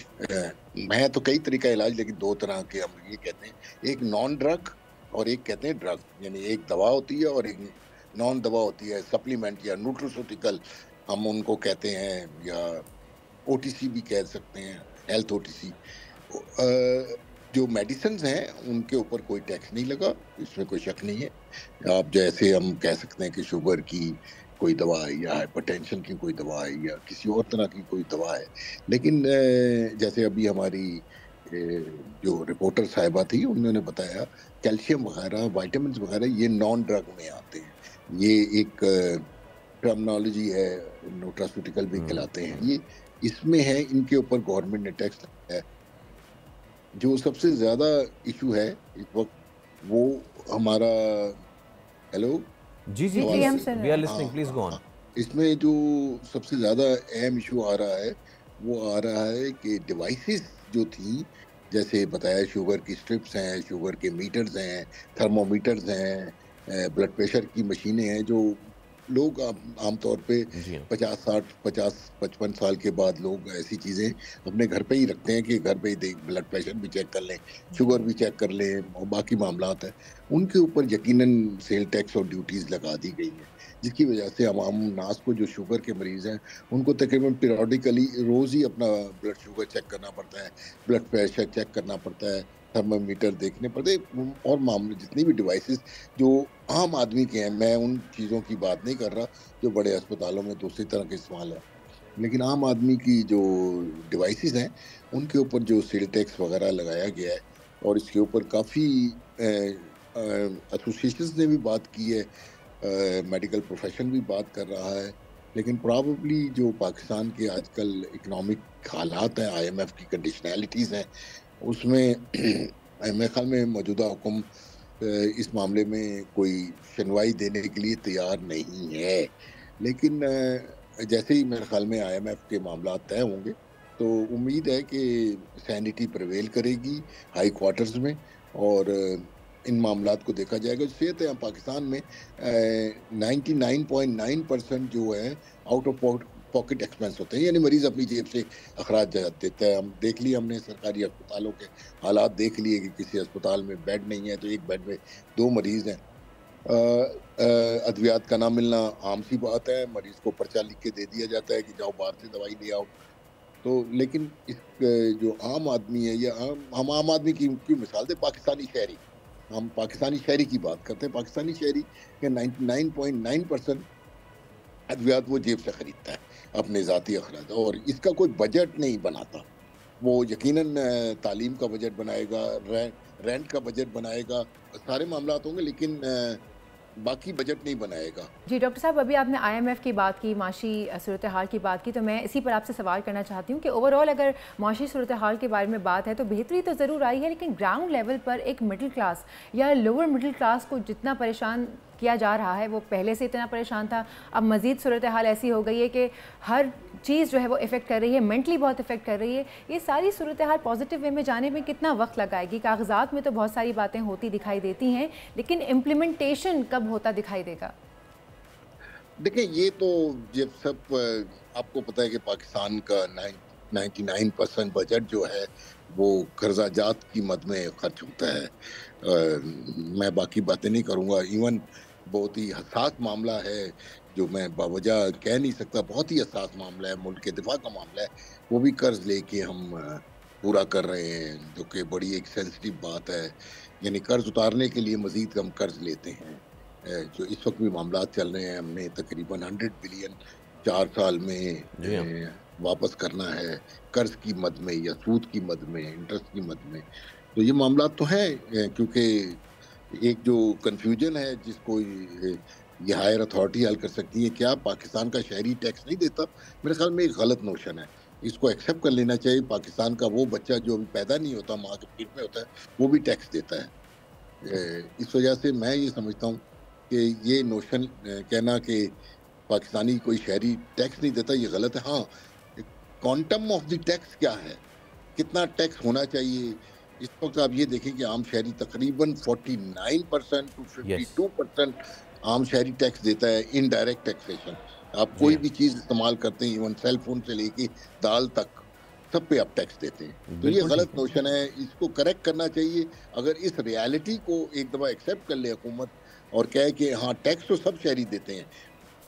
हैं तो कई तरीका इलाज, लेकिन 2 तरह के हम ये कहते हैं, एक नॉन ड्रग और एक कहते हैं ड्रग, यानी एक दवा होती है और एक नॉन दवा होती है, सप्लीमेंट या न्यूट्रोसूटिकल हम उनको कहते हैं, या ओटीसी भी कह सकते हैं, हेल्थ ओटीसी। जो मेडिसिन हैं उनके ऊपर कोई टैक्स नहीं लगा, इसमें कोई शक नहीं है। आप जैसे हम कह सकते हैं कि शुगर की कोई दवा है या हाइपरटेंशन की कोई दवा है या किसी और तरह की कोई दवा है, लेकिन जैसे अभी हमारी जो रिपोर्टर साहिबा थी उन्होंने बताया कैल्शियम वगैरह, विटामिन वगैरह ये नॉन ड्रग में आते हैं। ये एक टर्मिनोलॉजी है, न्यूट्रास्यूटिकल भी कहलाते हैं ये, इसमें है, इनके ऊपर गवर्नमेंट ने टैक्स लगाया है। जो सबसे ज्यादा इशू है इस वक्त वो हमारा, हेलो जी जी we are listening, please go on. इसमें जो सबसे ज्यादा अहम इशू आ रहा है वो आ रहा है कि डिवाइसेस जो थी, जैसे बताया शुगर की स्ट्रिप्स हैं, शुगर के मीटर्स हैं, थर्मोमीटर्स हैं, ब्लड प्रेशर की मशीनें हैं, जो लोग आमतौर पे 50-60-50-55 साल के बाद लोग ऐसी चीज़ें अपने घर पे ही रखते हैं कि घर पे ही ब्लड प्रेशर भी चेक कर लें, शुगर भी चेक कर लें और बाकी मामलात है, उनके ऊपर यकीनन सेल टैक्स और ड्यूटीज़ लगा दी गई है, जिसकी वजह से आवाम नास को जो शुगर के मरीज़ हैं उनको तकरीबन पीरियडिकली रोज़ ही अपना ब्लड शुगर चेक करना पड़ता है, ब्लड प्रेशर चेक करना पड़ता है, थर्मामीटर देखने पड़ते, और मामले जितनी भी डिवाइसेस जो आम आदमी के हैं, मैं उन चीज़ों की बात नहीं कर रहा जो बड़े अस्पतालों में दूसरी तरह के इस्तेमाल है, लेकिन आम आदमी की जो डिवाइसेस हैं उनके ऊपर जो सेल टैक्स वगैरह लगाया गया है, और इसके ऊपर काफ़ी एसोसिएशंस ने भी बात की है, मेडिकल प्रोफेशन भी बात कर रहा है, लेकिन प्रॉबेबली जो पाकिस्तान के आजकल इकनॉमिक हालात हैं, IMF की कंडीशनैलिटीज़ हैं, उसमें मेरे ख्याल में मौजूदा हुक्म इस मामले में कोई सुनवाई देने के लिए तैयार नहीं है, लेकिन जैसे ही मेरे ख्याल में IMF के मामला तय होंगे तो उम्मीद है कि सैनिटी प्रिवेल करेगी हाई क्वार्टर्स में, और इन मामलात को देखा जाएगा। सेहत है पाकिस्तान में 99.9% जो है आउट ऑफ पॉकेट एक्सपेंस होते हैं, यानी मरीज अपनी जेब से अखराज देता है। हम देख लिए, हमने सरकारी अस्पतालों के हालात देख लिए कि किसी अस्पताल में बेड नहीं है तो एक बेड में 2 मरीज हैं। अद्वियात का ना मिलना आम सी बात है, मरीज को पर्चा लिख के दे दिया जाता है कि जाओ बाहर से दवाई ले आओ। तो लेकिन इस जो आम आदमी है, या हम आम आदमी की मिसाल दे, पाकिस्तानी शहरी, हम पाकिस्तानी शहरी की बात करते हैं, पाकिस्तानी शहरी के 99.9% अद्वियात वो जेब से खरीदता है अपने ज़ाती अखराज, और इसका कोई बजट नहीं बनाता। वो यकीनन तालीम का बजट बनाएगा, रेंट का बजट बनाएगा, सारे मामलात होंगे, लेकिन बाकी बजट नहीं बनाएगा। जी डॉक्टर साहब, अभी आपने IMF की बात की, माशी सूरत हाल की बात की, तो मैं इसी पर आपसे सवाल करना चाहती हूँ कि ओवरऑल अगर माशी सूरत हाल के बारे में बात है तो बेहतरी तो ज़रूर आई है, लेकिन ग्राउंड लेवल पर एक मिडिल क्लास या लोअर मिडिल क्लास को जितना परेशान किया जा रहा है, वो पहले से इतना परेशान था, अब मज़ीद सूरत हाल ऐसी हो गई है कि हर चीज़ जो है वो इफ़ेक्ट कर रही है, मेंटली बहुत इफ़ेक्ट कर रही है। ये सारी सूरत हाल पॉजिटिव वे में जाने में कितना वक्त लगाएगी? कागजात में तो बहुत सारी बातें होती दिखाई देती हैं, लेकिन इम्प्लीमेंटेशन कब होता दिखाई देगा? देखिए, ये तो जब सब आपको पता है कि पाकिस्तान का 99% बजट जो है वो कर्जाजात की मद में खर्च होता है। मैं बाकी बातें नहीं करूँगा, इवन बहुत ही हसास मामला है जो मैं बावजह कह नहीं सकता, बहुत ही हसास मामला है, मुल्क के दिफा का मामला है, वो भी कर्ज लेके हम पूरा कर रहे हैं, जो कि बड़ी एक सेंसिटिव बात है। यानी कर्ज उतारने के लिए मजीद हम कर्ज लेते हैं, जो इस वक्त भी मामला चल रहे हैं, हमने तकरीबन 100 बिलियन 4 साल में वापस करना है, कर्ज की मद में या सूद की मद में, इंटरेस्ट की मद में। तो ये मामला तो है, क्योंकि एक जो कन्फ्यूजन है जिसको ये हायर अथॉरिटी हल कर सकती है, क्या पाकिस्तान का शहरी टैक्स नहीं देता? मेरे ख्याल में एक गलत नोशन है, इसको एक्सेप्ट कर लेना चाहिए। पाकिस्तान का वो बच्चा जो अभी पैदा नहीं होता, माँ के पेट में होता है, वो भी टैक्स देता है। इस वजह से मैं ये समझता हूँ कि ये नोशन कहना कि पाकिस्तानी कोई शहरी टैक्स नहीं देता, ये गलत है। हाँ, क्वांटम ऑफ द टैक्स क्या है, कितना टैक्स होना चाहिए? इस वक्त आप ये देखें कि आम शहरी तकरीबन 49% to 52% आम शहरी टैक्स देता है, इनडायरेक्ट टैक्सेशन। आप कोई भी चीज़ इस्तेमाल करते हैं, इवन सेल फोन से लेके दाल तक, सब पे आप टैक्स देते हैं। तो ये गलत नोशन है, इसको करेक्ट करना चाहिए। अगर इस रियलिटी को एक दफ़ा एक्सेप्ट कर ले हुकूमत और कहे कि हाँ टैक्स तो सब शहरी देते हैं।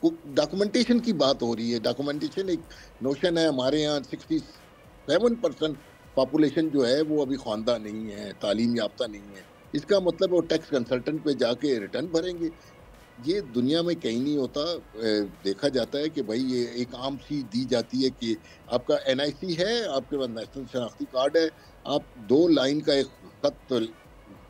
डॉक्यूमेंटेशन की बात हो रही है, डॉक्यूमेंटेशन एक नोशन है। हमारे यहाँ 67% पॉपुलेशन जो है वो अभी ख़्वानदा नहीं है, तालीम याफ्ता नहीं है। इसका मतलब वो टैक्स कंसल्टेंट पे जाके रिटर्न भरेंगे। ये दुनिया में कहीं नहीं होता। देखा जाता है कि भाई ये एक आम सी दी जाती है कि आपका NIC है, आपके पास नेशनल शनाख्ती कार्ड है, आप 2 लाइन का एक खत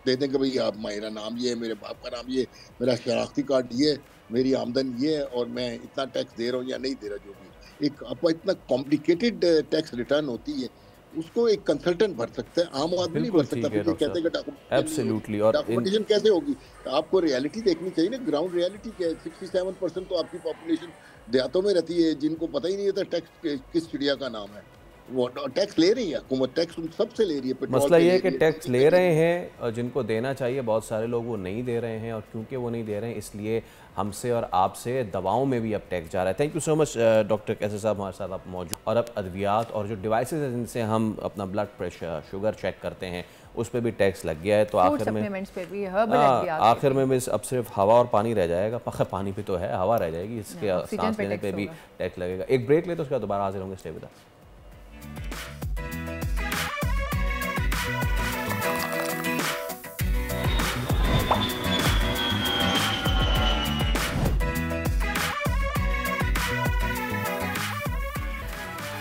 दे दें कि भाई आप मेरा नाम ये है, मेरे बाप का नाम ये, मेरा शनाख्ती कार्ड ये, मेरी आमदन ये है और मैं इतना टैक्स दे रहा हूँ या नहीं दे रहा। जो भी एक आपका इतना कॉम्प्लिकेटेड टैक्स रिटर्न होती है उसको एक कंसल्टेंट भर सकता है, आम आदमी नहीं भर सकता। फिर कहते हैं कि एब्सोल्युटली, और डॉक्यूमेंटेशन कैसे होगी? आपको रियलिटी देखनी चाहिए ना, ग्राउंड रियलिटी क्या है। 67% तो आपकी पॉपुलेशन देहातों में रहती है जिनको पता ही नहीं होता टैक्स किस चिड़िया का नाम है। वो टैक्स ले रही है हुकूमत, टैक्स सबसे ले रही है। मसला ये है कि टैक्स ले रहे हैं और जिनको देना चाहिए बहुत सारे लोग वो नहीं दे रहे हैं, और क्योंकि वो नहीं दे रहे हैं इसलिए हमसे और आपसे दवाओं में भी अब टैक्स जा रहा है। Thank you so much doctor Qaiser sahab, हमारे साथ आप मौजूद। और अब अद्वियात और जो डिवाइसेस हैं जिनसे हम अपना ब्लड प्रेशर, शुगर चेक करते हैं, उस पर भी टैक्स लग गया है। तो आखिर में भी अब सिर्फ हवा और पानी रह जाएगा। पानी भी तो है, हवा रह जाएगी, इसके सांस लेने पे भी टैक्स लगेगा। एक ब्रेक ले तो उसके बाद दोबारा हाजिर होंगे। Stay with us.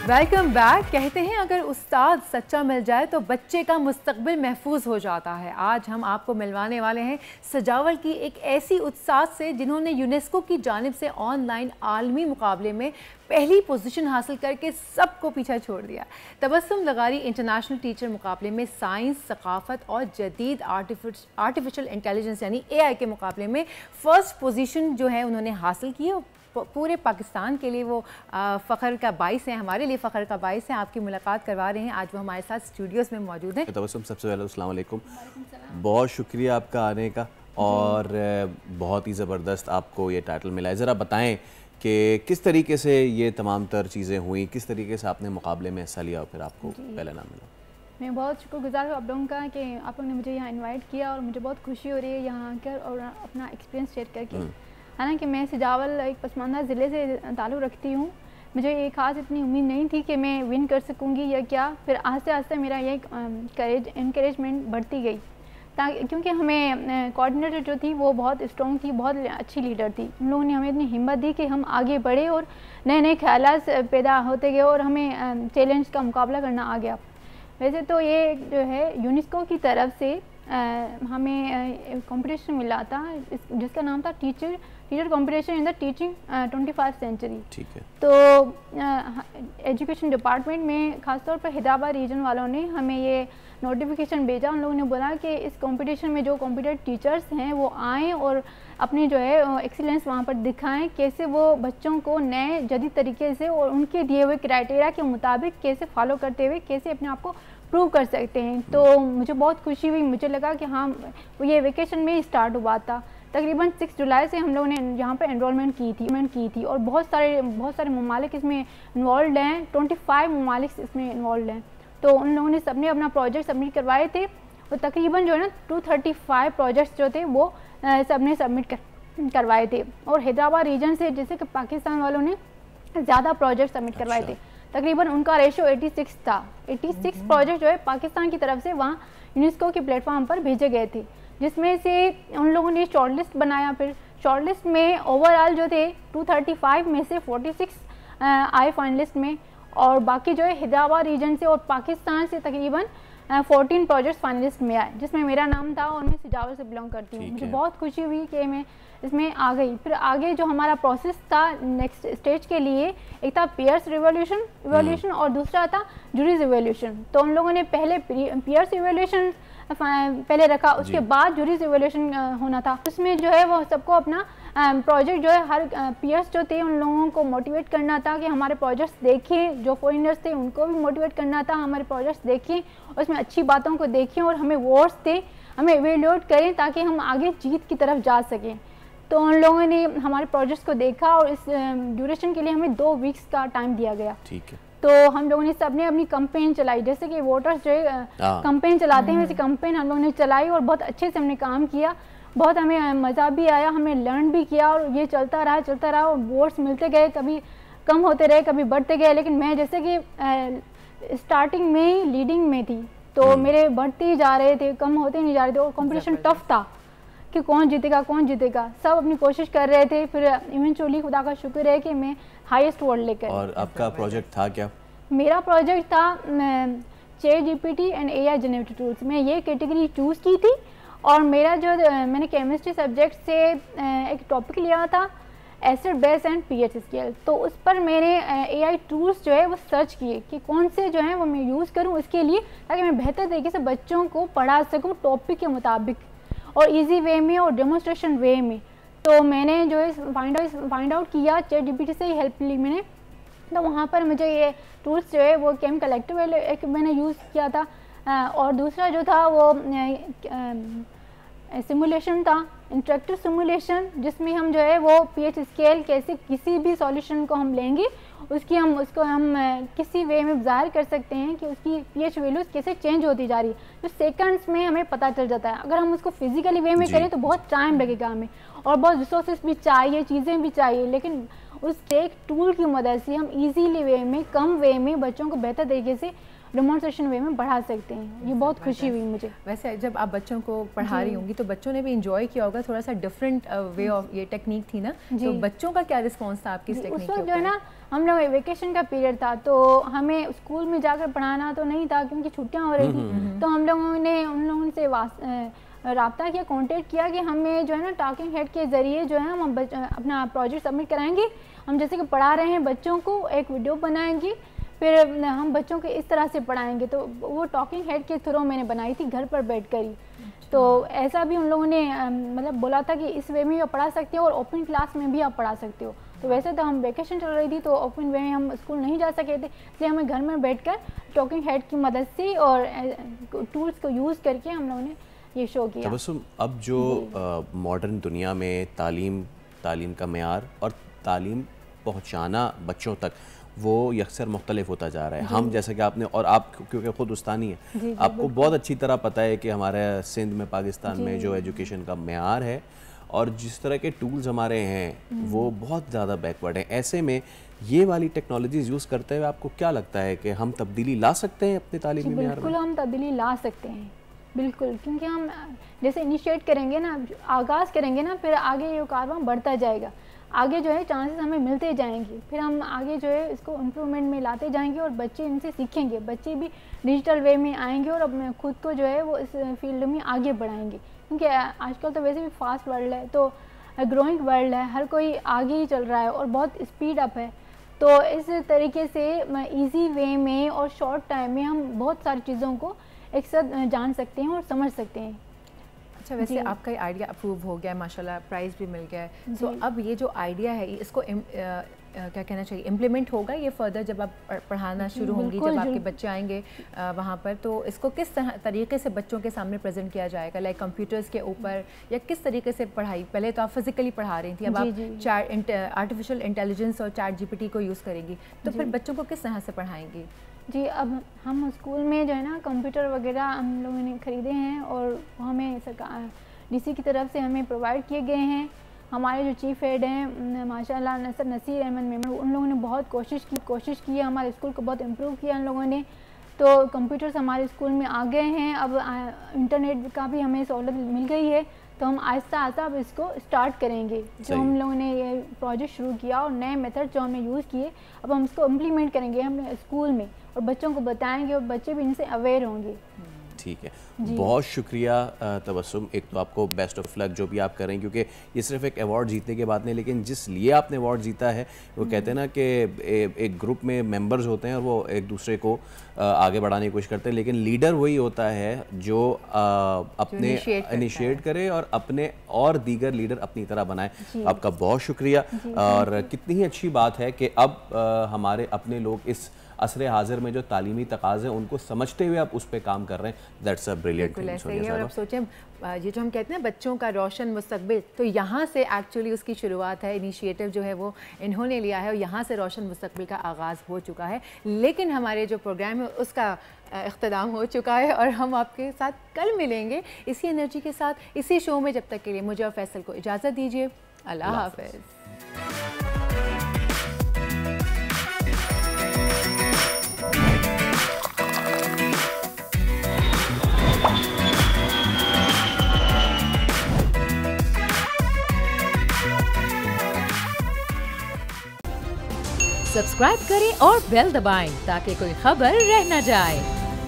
Welcome back. कहते हैं अगर उस्ताद सच्चा मिल जाए तो बच्चे का मुस्तकबिल महफूज हो जाता है। आज हम आपको मिलवाने वाले हैं सजावल की एक ऐसी उस्ताद से जिन्होंने यूनेस्को की जानिब से ऑनलाइन आलमी मुकाबले में पहली पोजीशन हासिल करके सबको पीछे छोड़ दिया। तबस्सुम लगारी इंटरनेशनल टीचर मुकाबले में साइंस, सकाफत और जदीद आर्टिफिशियल इंटेलिजेंस यानी AI के मुकाबले में फ़र्स्ट पोजीशन जो है उन्होंने हासिल की। पूरे पाकिस्तान के लिए वो फ़ख्र का बाइस है, हमारे लिए फ़ख्र का बाइस है। आपकी मुलाकात करवा रहे हैं, आज वो हमारे साथ स्टूडियोज़ में मौजूद हैं। तबस्सुम, सबसे पहले अस्सलाम वालेकुम, बहुत शुक्रिया आपका आने का, और बहुत ही ज़बरदस्त आपको ये टाइटल मिला है। ज़रा बताएं कि किस तरीके से ये तमाम तर चीज़ें हुई, किस तरीके से आपने मुकाबले में हिस्सा लिया और फिर आपको पहला नाम मिला। मैं बहुत शुक्रगुजार हूँ आप लोगों का कि आप लोगों ने मुझे यहाँ इन्वाइट किया, और मुझे बहुत खुशी हो रही है यहाँ आकर और अपना एक्सपीरियंस शेयर करके। हालांकि मैं सजावल एक पसमानदा ज़िले से ताल्लुक़ रखती हूँ। मुझे ये ख़ास इतनी उम्मीद नहीं थी कि मैं विन कर सकूँगी या क्या। फिर आस्ते आस्ते मेरा ये इनकरेजमेंट बढ़ती गई, ताकि क्योंकि हमें कोऑर्डिनेटर जो थी वो बहुत स्ट्रॉन्ग थी, बहुत अच्छी लीडर थी। उन लोगों ने हमें इतनी हिम्मत दी कि हम आगे बढ़े और नए नए ख्यालात पैदा होते गए और हमें चैलेंज का मुकाबला करना आ गया। वैसे तो ये जो है यूनेस्को की तरफ से हमें कंपटीशन मिला था जिसका नाम था teacher competition in the teaching 21st century. ठीक है। तो एजुकेशन डिपार्टमेंट में ख़ासतौर पर हैदराबाद रीजन वालों ने हमें ये नोटिफिकेशन भेजा। उन लोगों ने बोला कि इस कंपटीशन में जो कॉम्पिटेंट टीचर्स हैं वो आएँ और अपनी जो है एक्सीलेंस वहाँ पर दिखाएं, कैसे वो बच्चों को नए जदीद तरीके से और उनके दिए हुए क्राइटेरिया के मुताबिक कैसे फॉलो करते हुए कैसे अपने आप को प्रूव कर सकते हैं। तो मुझे बहुत खुशी हुई, मुझे लगा कि हाँ ये वेकेशन में ही स्टार्ट हुआ था। तकरीबन 6 जुलाई से हम लोगों ने यहाँ पर एनरोलमेंट की थी और बहुत सारे ममालिक इसमें इन्वॉल्व हैं। 25 ममालिक इसमें इन्वॉल्व हैं। तो उन लोगों ने सबने अपना प्रोजेक्ट सबमिट करवाए थे और तकरीबन जो है ना 235 प्रोजेक्ट्स जो थे वो सबने सबमिट करवाए थे। और हैदराबाद रीजन से जैसे कि पाकिस्तान वालों ने ज़्यादा प्रोजेक्ट सबमिट करवाए थे। तकरीबन उनका रेशो 86 था। 86 प्रोजेक्ट जो है पाकिस्तान की तरफ से वहाँ यूनेस्को के प्लेटफॉर्म पर भेजे गए थे, जिसमें से उन लोगों ने शॉर्टलिस्ट बनाया। फिर शॉर्टलिस्ट में ओवरऑल जो थे 235 में से 46 आए फाइनलिस्ट में, और बाकी जो है हैदराबाद रीजन से और पाकिस्तान से तकरीबन 14 प्रोजेक्ट्स फाइनलिस्ट में आए, जिसमें मेरा नाम था और मैं सजावल से बिलोंग करती हूँ। मुझे बहुत खुशी हुई कि मैं इसमें आ गई। फिर आगे जो हमारा प्रोसेस था नेक्स्ट स्टेज के लिए, एक था पीयर्स इवैल्यूएशन और दूसरा था जूरीज इवैल्यूएशन। तो उन लोगों ने पहले पीयर्स इवैल्यूएशन पहले रखा, उसके बाद जूरीज इवैल्यूएशन होना था। उसमें जो है वो सबको अपना प्रोजेक्ट जो है हर पीयर्स जो थे उन लोगों को मोटिवेट करना था कि हमारे प्रोजेक्ट्स देखें। जो फॉरेनर्स थे उनको भी मोटिवेट करना था हमारे प्रोजेक्ट्स देखें, उसमें अच्छी बातों को देखें और हमें वोट्स दें, हमें इवैल्यूएट करें ताकि हम आगे जीत की तरफ जा सकें। तो उन लोगों ने हमारे प्रोजेक्ट्स को देखा और इस ड्यूरेशन के लिए हमें 2 वीक्स का टाइम दिया गया। ठीक है। तो हम लोगों ने सबने अपनी कंपेन चलाई, जैसे कि वोटर्स जो है कंपेन चलाते हैं वैसे कंपेन हम लोगों ने चलाई और बहुत अच्छे से हमने काम किया। बहुत हमें मज़ा भी आया, हमने लर्न भी किया और ये चलता रहा और वोट्स मिलते गए, कभी कम होते रहे कभी बढ़ते गए। लेकिन मैं जैसे कि स्टार्टिंग में ही लीडिंग में थी तो मेरे बढ़ते ही जा रहे थे, कम होते नहीं जा रहे थे और कंपटीशन टफ था कि कौन जीतेगा। सब अपनी कोशिश कर रहे थे। फिर इवेंचुअली खुदा का शुक्र है कि मैं हाईएस्ट अवार्ड लेकर। और आपका प्रोजेक्ट था क्या? मेरा प्रोजेक्ट था ChatGPT and AI generated tools. मैं ये कैटेगरी चूज़ की थी और मेरा जो मैंने केमिस्ट्री सब्जेक्ट से एक टॉपिक लिया था acid base and pH scale, तो उस पर मैंने AI टूल्स जो है वो सर्च किए कि कौन से जो है वो मैं यूज़ करूँ उसके लिए, ताकि मैं बेहतर तरीके से बच्चों को पढ़ा सकूँ टॉपिक के मुताबिक और इजी वे में और डेमोन्स्ट्रेशन वे में। तो मैंने जो है फाइंड आउट किया, ChatGPT से ही हेल्प ली मैंने। तो वहाँ पर मुझे ये टूल्स जो है वो केम कलेक्टिव एक मैंने यूज़ किया था और दूसरा जो था वो सिमुलेशन था, इंटरेक्टिव सिमुलेशन, जिसमें हम जो है वो pH स्केल कैसे किसी भी सॉल्यूशन को हम लेंगे उसको हम किसी वे में ज़ाहिर कर सकते हैं कि उसकी pH वैल्यूज़ कैसे चेंज होती जा रही है, जो सेकंड्स में हमें पता चल जाता है। अगर हम उसको फिजिकली वे में करें तो बहुत टाइम लगेगा हमें और बहुत रिसोर्सेज भी चाहिए, चीज़ें भी चाहिए, लेकिन उस एक टूल की मदद से हम इजीली वे में, कम वे में बच्चों को बेहतर तरीके से डेमोन्स्ट्रेशन वे में बढ़ा सकते हैं। ये बहुत खुशी हुई मुझे। वैसे जब आप बच्चों को पढ़ा रही होंगी तो बच्चों ने भी इंजॉय किया होगा, थोड़ा सा डिफरेंट वे ऑफ ये टेक्निक थी ना, तो बच्चों का क्या रिस्पॉन्स था आपकी इस टेक्निक के ऊपर? जो है ना, हम लोग वेकेशन का पीरियड था तो हमें स्कूल में जाकर पढ़ाना तो नहीं था क्योंकि छुट्टियां हो रही थी। तो हम लोगों ने उन लोगों से राब्ता किया, कांटेक्ट किया कि हमें जो है ना टॉकिंग हेड के ज़रिए जो है हम अपना प्रोजेक्ट सबमिट कराएंगे। हम जैसे कि पढ़ा रहे हैं बच्चों को, एक वीडियो बनाएंगे, फिर हम बच्चों को इस तरह से पढ़ाएंगे। तो वो टॉकिंग हेड के थ्रू मैंने बनाई थी घर पर बैठकर ही। तो ऐसा भी उन लोगों ने मतलब बोला था कि इस वे में आप पढ़ा सकते हो और ओपन क्लास में भी आप पढ़ा सकते हो। तो वैसे तो हम वेकेशन चल रही थी तो ओपन वे में हम स्कूल नहीं जा सके थे, इसलिए हमें घर में बैठकर टॉकिंग हेड की मदद से और टूल्स को यूज़ करके हम लोगों ने ये शो किया। तबस्सुम, अब जो मॉडर्न दुनिया में तालीम का मेयार और तालीम पहुँचाना बच्चों तक वो यकसर मुख्तलिफ होता जा रहा है। हम जैसे कि आपने और आप क्योंकि खुद उस्तानी है, आपको बहुत अच्छी तरह पता है कि हमारे सिंध में, पाकिस्तान में जो एजुकेशन का मेयार है और जिस तरह के टूल्स हमारे हैं वो बहुत ज़्यादा बैकवर्ड हैं। ऐसे में ये वाली टेक्नोलॉजीज़ यूज़ करते हुए आपको क्या लगता है कि हम तब्दीली ला सकते हैं अपने तालीमी मेयार में? बिल्कुल हम तब्दीली ला सकते हैं, बिल्कुल, क्योंकि हम जैसे इनिशिएट करेंगे ना, आगाज़ करेंगे ना, फिर आगे ये कारवां बढ़ता जाएगा। आगे जो है चांसेस हमें मिलते जाएंगे, फिर हम आगे जो है इसको इम्प्रूवमेंट में लाते जाएंगे और बच्चे इनसे सीखेंगे, बच्चे भी डिजिटल वे में आएंगे और अपने खुद को जो है वो इस फील्ड में आगे बढ़ाएंगे। क्योंकि आजकल तो वैसे भी फास्ट वर्ल्ड है, तो ग्रोइंग वर्ल्ड है, हर कोई आगे ही चल रहा है और बहुत स्पीड अप है। तो इस तरीके से ईजी वे में और शॉर्ट टाइम में हम बहुत सारी चीज़ों को एक साथ जान सकते हैं और समझ सकते हैं। अच्छा, वैसे आपका ये आइडिया अप्रूव हो गया है, माशाल्लाह प्राइज़ भी मिल गया है। तो अब ये जो आइडिया है इसको क्या कहना चाहिए, इम्प्लीमेंट होगा ये फर्दर जब आप पढ़ाना शुरू होंगी, जब आपके बच्चे आएंगे वहाँ पर, तो इसको किस तरीके से बच्चों के सामने प्रेजेंट किया जाएगा? लाइक कंप्यूटर्स के ऊपर या किस तरीके से पढ़ाई? पहले तो आप फिजिकली पढ़ा रही थी, अब आप आर्टिफिशियल इंटेलिजेंस और ChatGPT को यूज़ करेंगी, तो फिर बच्चों को किस तरह से पढ़ाएंगी? जी, अब हम स्कूल में जो है ना कंप्यूटर वगैरह हम लोगों ने ख़रीदे हैं और हमें सरकार DC की तरफ से हमें प्रोवाइड किए गए हैं। हमारे जो चीफ़ हेड हैं माशाल्लाह नसीर अहमद मेमन, उन लोगों ने बहुत कोशिश की है, हमारे स्कूल को बहुत इम्प्रूव किया उन लोगों ने। तो कंप्यूटर्स हमारे स्कूल में आ गए हैं, अब इंटरनेट का भी हमें सहूलत मिल गई है, तो हम आहिस्ता आहिस्ता अब इसको स्टार्ट करेंगे। जो हम लोगों ने ये प्रोजेक्ट शुरू किया और नए मेथड जो हमने यूज़ किए, अब हम इसको इम्प्लीमेंट करेंगे हम स्कूल में और बच्चों को बताएंगे और बच्चे भी इनसे अवेयर होंगे। ठीक है, बहुत शुक्रिया तबस्सुम। एक तो आपको बेस्ट ऑफ लक जो भी आप करें, क्योंकि ये सिर्फ एक अवार्ड जीतने के बाद नहीं, लेकिन जिस लिए आपने अवार्ड जीता है वो कहते हैं ना कि एक ग्रुप में मेंबर्स होते हैं और वो एक दूसरे को आगे बढ़ाने की कोशिश करते हैं, लेकिन लीडर वही होता है जो अपने इनिशिएट करे और अपने और दीगर लीडर अपनी तरह बनाए। आपका बहुत शुक्रिया। और कितनी ही अच्छी बात है कि अब हमारे अपने लोग इस असरे हाजिर में जो तालीमी तकाज़े उनको समझते हुए आप उस पर काम कर रहे हैं, दैट्स अ ब्रिलियंट थिंग। ऐसे ही है। और अब सोचें ये जो हम कहते हैं बच्चों का रोशन मुस्तकबिल, तो यहाँ से एक्चुअली उसकी शुरुआत है, इनिशिएटिव जो है वो इन्होंने लिया है और यहाँ से रोशन मुस्तकबिल का आगाज़ हो चुका है। लेकिन हमारे जो प्रोग्राम है उसका इख्तिताम हो चुका है और हम आपके साथ कल मिलेंगे इसी एनर्जी के साथ, इसी शो में। जब तक के लिए मुझे और फैसल को इजाज़त दीजिए। अल्लाह हाफ़िज़। सब्सक्राइब करें और बेल दबाएं ताकि कोई खबर रह न जाए।